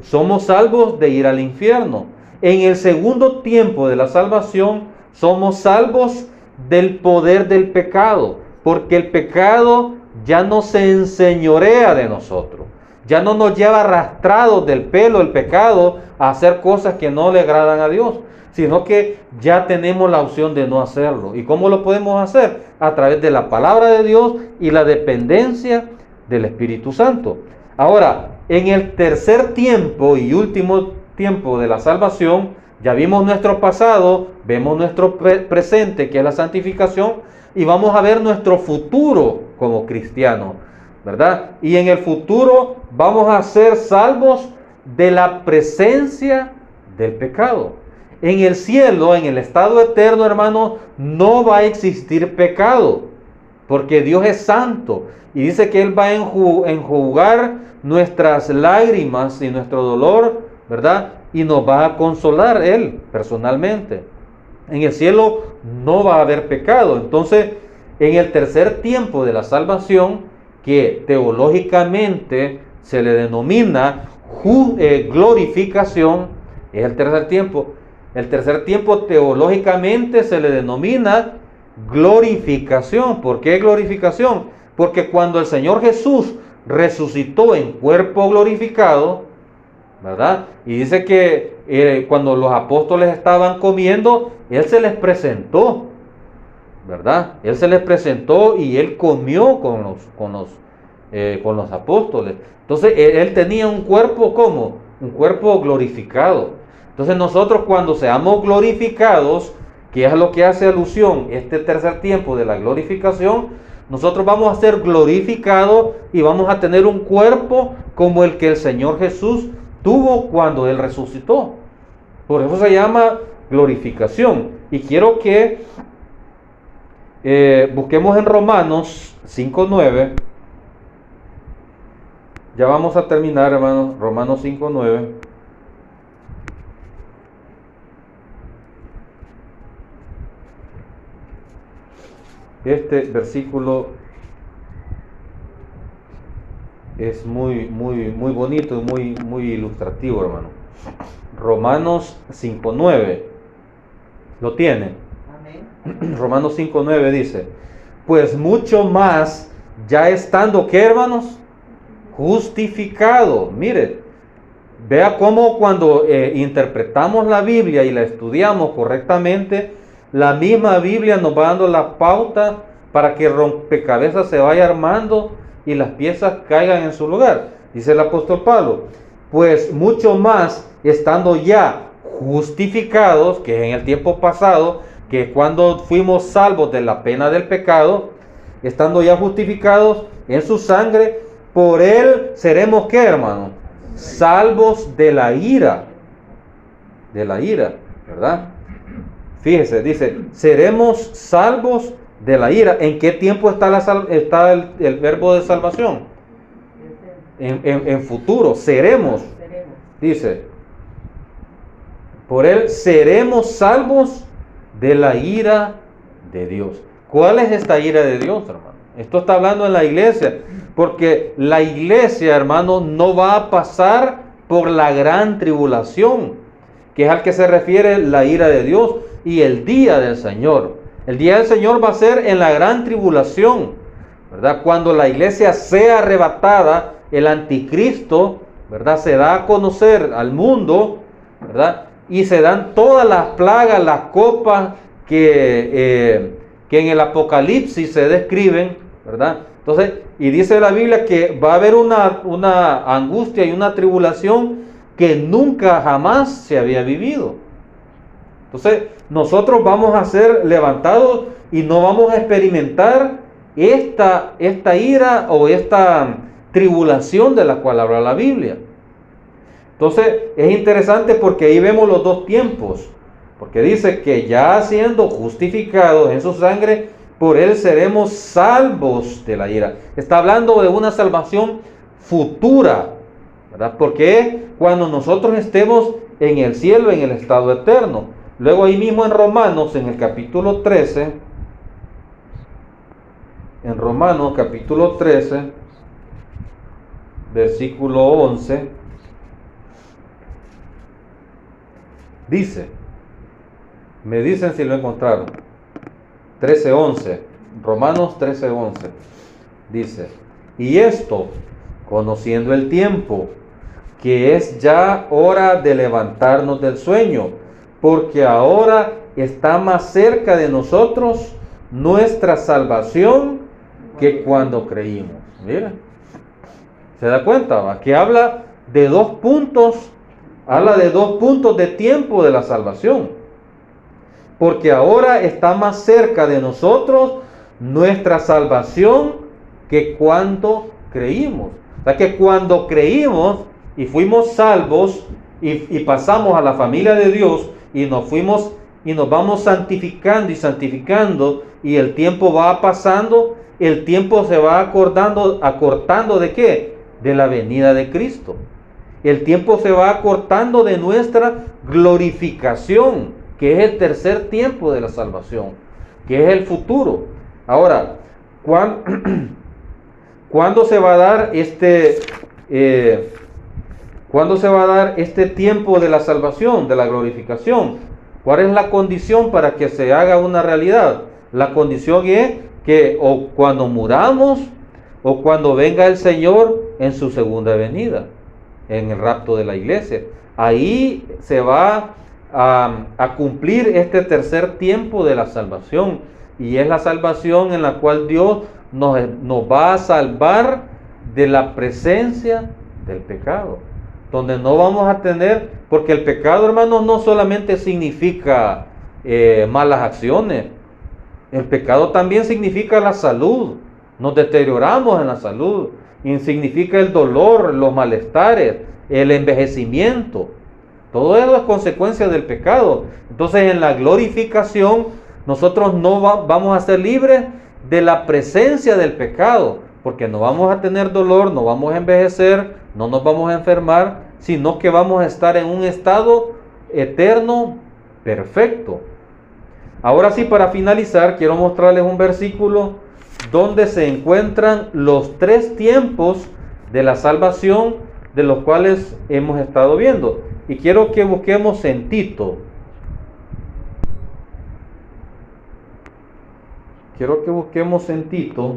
somos salvos de ir al infierno. En el segundo tiempo de la salvación, somos salvos del poder del pecado, porque el pecado ya no se enseñorea de nosotros. Ya no nos lleva arrastrados del pelo el pecado a hacer cosas que no le agradan a Dios, sino que ya tenemos la opción de no hacerlo. ¿Y cómo lo podemos hacer? A través de la palabra de Dios y la dependencia del Espíritu Santo. Ahora, en el tercer tiempo y último tiempo de la salvación, ya vimos nuestro pasado, vemos nuestro presente, que es la santificación, y vamos a ver nuestro futuro como cristianos, ¿verdad? Y en el futuro vamos a ser salvos de la presencia del pecado. En el cielo, en el estado eterno, hermano, no va a existir pecado, porque Dios es santo y dice que Él va a enjugar nuestras lágrimas y nuestro dolor, ¿verdad? Y nos va a consolar Él personalmente. En el cielo no va a haber pecado. Entonces, en el tercer tiempo de la salvación, que teológicamente se le denomina glorificación, es el tercer tiempo. El tercer tiempo teológicamente se le denomina glorificación. ¿Por qué glorificación? Porque cuando el Señor Jesús resucitó en cuerpo glorificado, ¿verdad? Y dice que cuando los apóstoles estaban comiendo, Él se les presentó, ¿verdad? Él se les presentó y él comió con los apóstoles. Entonces él tenía un cuerpo como un cuerpo glorificado. Entonces nosotros cuando seamos glorificados, que es a lo que hace alusión este tercer tiempo de la glorificación, nosotros vamos a ser glorificados y vamos a tener un cuerpo como el que el Señor Jesús tuvo cuando Él resucitó. Por eso se llama glorificación. Y quiero que busquemos en Romanos 5:9. Ya vamos a terminar, hermanos. Romanos 5:9. Este versículo es muy bonito y muy ilustrativo, hermano. Romanos 5:9. ¿Lo tiene? Amén. Romanos 5:9 dice: pues mucho más, ya estando, ¿qué, hermanos? Justificado. Mire, vea cómo cuando interpretamos la Biblia y la estudiamos correctamente, la misma Biblia nos va dando la pauta para que el rompecabezas se vaya armando y las piezas caigan en su lugar. Dice el apóstol Pablo: pues mucho más, estando ya justificados, que es en el tiempo pasado, que es cuando fuimos salvos de la pena del pecado, estando ya justificados en su sangre, por él seremos, ¿qué, hermano? Salvos de la ira. De la ira, ¿verdad? Fíjese, dice, seremos salvos de la ira. ¿En qué tiempo está el verbo de salvación? En futuro, seremos. Dice, por él seremos salvos de la ira de Dios. ¿Cuál es esta ira de Dios, hermano? Esto está hablando en la iglesia, porque la iglesia, hermano, no va a pasar por la gran tribulación, que es al que se refiere la ira de Dios, y el día del Señor. El día del Señor va a ser en la gran tribulación, ¿verdad? Cuando la iglesia sea arrebatada, el anticristo, ¿verdad?, se da a conocer al mundo, ¿verdad? Y se dan todas las plagas, las copas que en el Apocalipsis se describen, ¿verdad? Entonces, y dice la Biblia que va a haber una angustia y una tribulación que nunca jamás se había vivido. Entonces, nosotros vamos a ser levantados y no vamos a experimentar esta ira o esta tribulación de la cual habla la Biblia. Entonces, es interesante porque ahí vemos los dos tiempos. Porque dice que ya siendo justificados en su sangre, por él seremos salvos de la ira. Está hablando de una salvación futura, ¿verdad? Porque cuando nosotros estemos en el cielo, en el estado eterno. Luego ahí mismo en Romanos, en el capítulo 13, en Romanos capítulo 13, versículo 11, dice, me dicen si lo encontraron, 13:11, Romanos 13:11, dice, y esto, conociendo el tiempo, que es ya hora de levantarnos del sueño, porque ahora está más cerca de nosotros nuestra salvación que cuando creímos. Mira, ¿se da cuenta? ¿Va? Que habla de dos puntos de tiempo de la salvación. Porque ahora está más cerca de nosotros nuestra salvación que cuando creímos. O sea que cuando creímos y fuimos salvos y pasamos a la familia de Dios y nos vamos santificando y el tiempo va pasando, el tiempo se va acortando ¿de qué? De la venida de Cristo. El tiempo se va acortando de nuestra glorificación, que es el tercer tiempo de la salvación, que es el futuro. Ahora, ¿cuándo se va a dar este tiempo de la salvación, de la glorificación? ¿Cuál es la condición para que se haga una realidad? La condición es que o cuando muramos o cuando venga el Señor en su segunda venida, en el rapto de la iglesia. Ahí se va a cumplir este tercer tiempo de la salvación, y es la salvación en la cual Dios nos va a salvar de la presencia del pecado, donde no vamos a tener, porque el pecado, hermanos, no solamente significa malas acciones, el pecado también significa la salud, nos deterioramos en la salud, y significa el dolor, los malestares, el envejecimiento, todo eso es consecuencia del pecado. Entonces en la glorificación nosotros no vamos a ser libres de la presencia del pecado, porque no vamos a tener dolor, no vamos a envejecer, no nos vamos a enfermar, sino que vamos a estar en un estado eterno perfecto. Ahora sí, para finalizar, quiero mostrarles un versículo donde se encuentran los 3 tiempos de la salvación de los cuales hemos estado viendo. Y quiero que busquemos en Tito. Quiero que busquemos en Tito.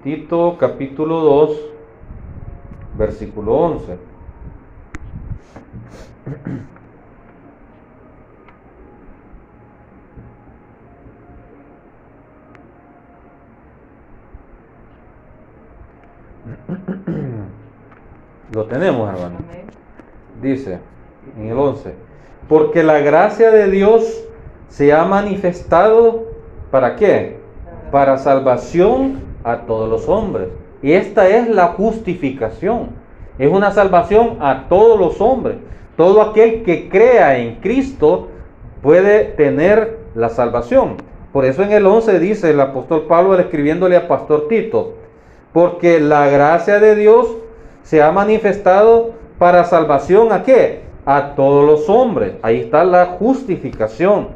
Tito capítulo 2, versículo 11. Lo tenemos, hermano. Dice en el 11: porque la gracia de Dios se ha manifestado, ¿para qué? Para salvación a todos los hombres. Y esta es la justificación. Es una salvación a todos los hombres. Todo aquel que crea en Cristo puede tener la salvación. Por eso en el 11 dice el apóstol Pablo escribiéndole a pastor Tito: porque la gracia de Dios se ha manifestado para salvación ¿a qué? A todos los hombres. Ahí está la justificación.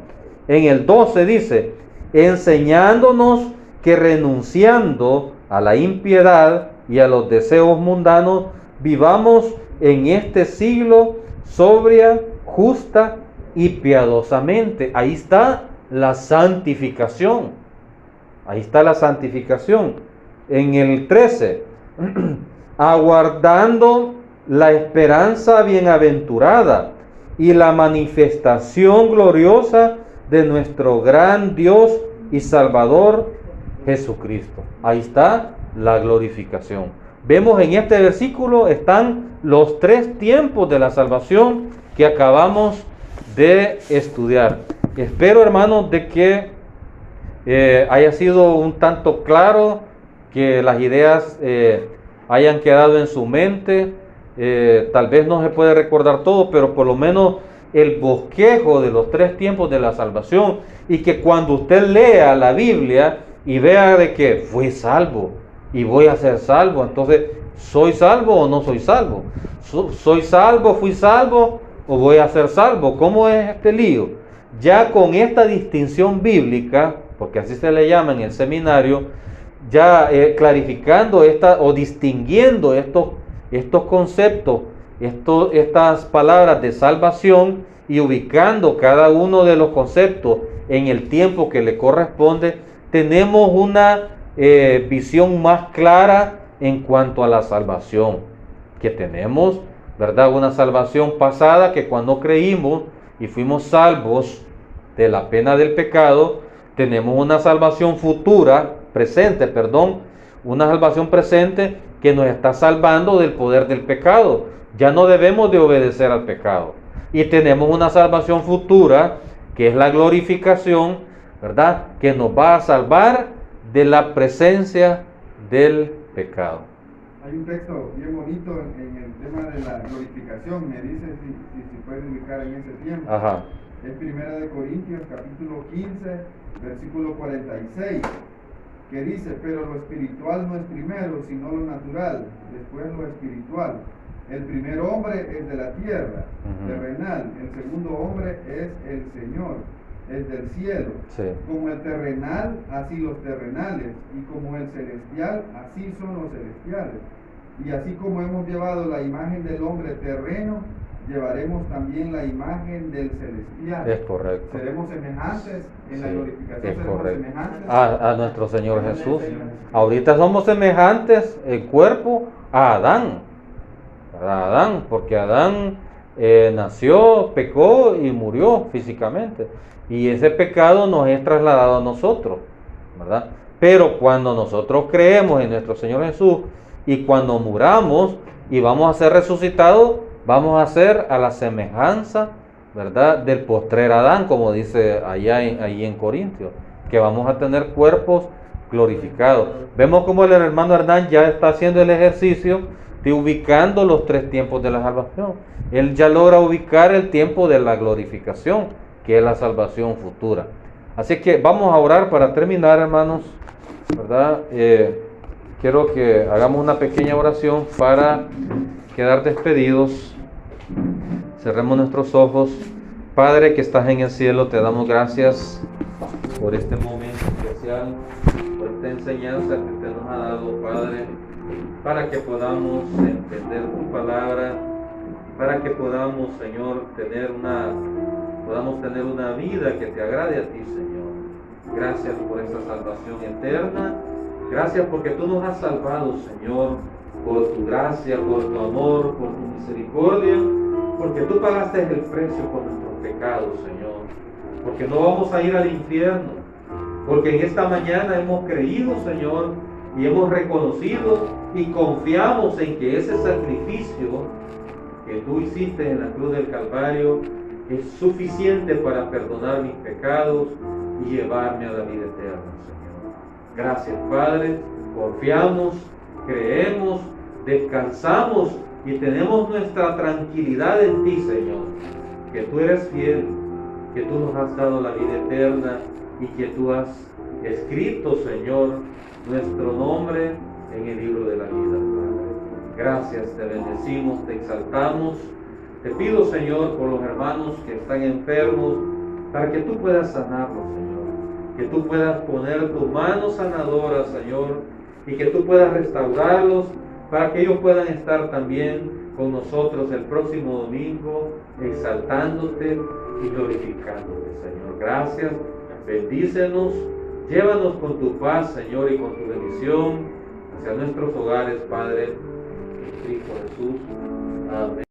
En el 12 dice: enseñándonos que renunciando a la impiedad y a los deseos mundanos, vivamos en este siglo sobria, justa y piadosamente. Ahí está la santificación. Ahí está la santificación. En el 13, aguardando la esperanza bienaventurada y la manifestación gloriosa de nuestro gran Dios y Salvador Jesucristo. Ahí está la glorificación. Vemos en este versículo están los 3 tiempos de la salvación que acabamos de estudiar. Espero, hermanos, de que haya sido un tanto claro, que las ideas hayan quedado en su mente. Tal vez no se puede recordar todo, pero por lo menos el bosquejo de los 3 tiempos de la salvación, y que cuando usted lea la Biblia y vea de que fui salvo y voy a ser salvo, entonces ¿soy salvo o no soy salvo? ¿Soy salvo, fui salvo o voy a ser salvo? ¿Cómo es este lío? Ya con esta distinción bíblica, porque así se le llama en el seminario, ya clarificando o distinguiendo estos conceptos, estas palabras de salvación, y ubicando cada uno de los conceptos en el tiempo que le corresponde, tenemos una visión más clara en cuanto a la salvación que tenemos, ¿verdad? Una salvación pasada, que cuando creímos y fuimos salvos de la pena del pecado, tenemos una salvación una salvación presente que nos está salvando del poder del pecado. Ya no debemos de obedecer al pecado. Y tenemos una salvación futura, que es la glorificación, ¿verdad? Que nos va a salvar de la presencia del pecado. Hay un texto bien bonito en el tema de la glorificación. Me dice si pueden ubicar en ese tiempo. Ajá. Es 1 Corintios capítulo 15, versículo 46, que dice: pero lo espiritual no es primero, sino lo natural, después lo espiritual. El primer hombre es de la tierra, terrenal. El segundo hombre es el Señor, es del cielo. Sí. Como el terrenal, así los terrenales, y como el celestial, así son los celestiales. Y así como hemos llevado la imagen del hombre terreno, llevaremos también la imagen del celestial. Es correcto. Seremos semejantes en la glorificación. Es seremos correcto. semejantes A nuestro Señor Jesús. Ahorita somos semejantes en cuerpo a Adán. A Adán, porque Adán nació, pecó y murió físicamente. Y ese pecado nos es trasladado a nosotros, ¿verdad? Pero cuando nosotros creemos en nuestro Señor Jesús y cuando muramos y vamos a ser resucitados, vamos a ser a la semejanza, ¿verdad?, del postrer Adán, como dice ahí en Corintios, que vamos a tener cuerpos glorificados. Vemos como el hermano Hernán ya está haciendo el ejercicio de ubicando los 3 tiempos de la salvación. Él ya logra ubicar el tiempo de la glorificación, que es la salvación futura. Así que vamos a orar para terminar, hermanos, ¿verdad? Quiero que hagamos una pequeña oración para quedar despedidos. Cerremos nuestros ojos. Padre que estás en el cielo, te damos gracias por este momento especial, por esta enseñanza que usted nos ha dado, Padre, para que podamos entender tu palabra, para que podamos, Señor, tener una vida que te agrade a ti, Señor. Gracias por esta salvación eterna. Gracias porque tú nos has salvado, Señor, por tu gracia, por tu amor, por tu misericordia, porque tú pagaste el precio por nuestros pecados, Señor. Porque no vamos a ir al infierno, porque en esta mañana hemos creído, Señor, y hemos reconocido y confiamos en que ese sacrificio que tú hiciste en la cruz del Calvario es suficiente para perdonar mis pecados y llevarme a la vida eterna, Señor. Gracias, Padre. Confiamos, creemos, descansamos y tenemos nuestra tranquilidad en ti, Señor, que tú eres fiel, que tú nos has dado la vida eterna y que tú has escrito, Señor, nuestro nombre en el libro de la vida, Padre. Gracias, te bendecimos, te exaltamos. Te pido, Señor, por los hermanos que están enfermos, para que tú puedas sanarlos, Señor. Que tú puedas poner tu mano sanadora, Señor, y que tú puedas restaurarlos, para que ellos puedan estar también con nosotros el próximo domingo, exaltándote y glorificándote, Señor. Gracias, bendícenos, llévanos con tu paz, Señor, y con tu bendición hacia nuestros hogares, Padre, en Cristo Jesús. Amén.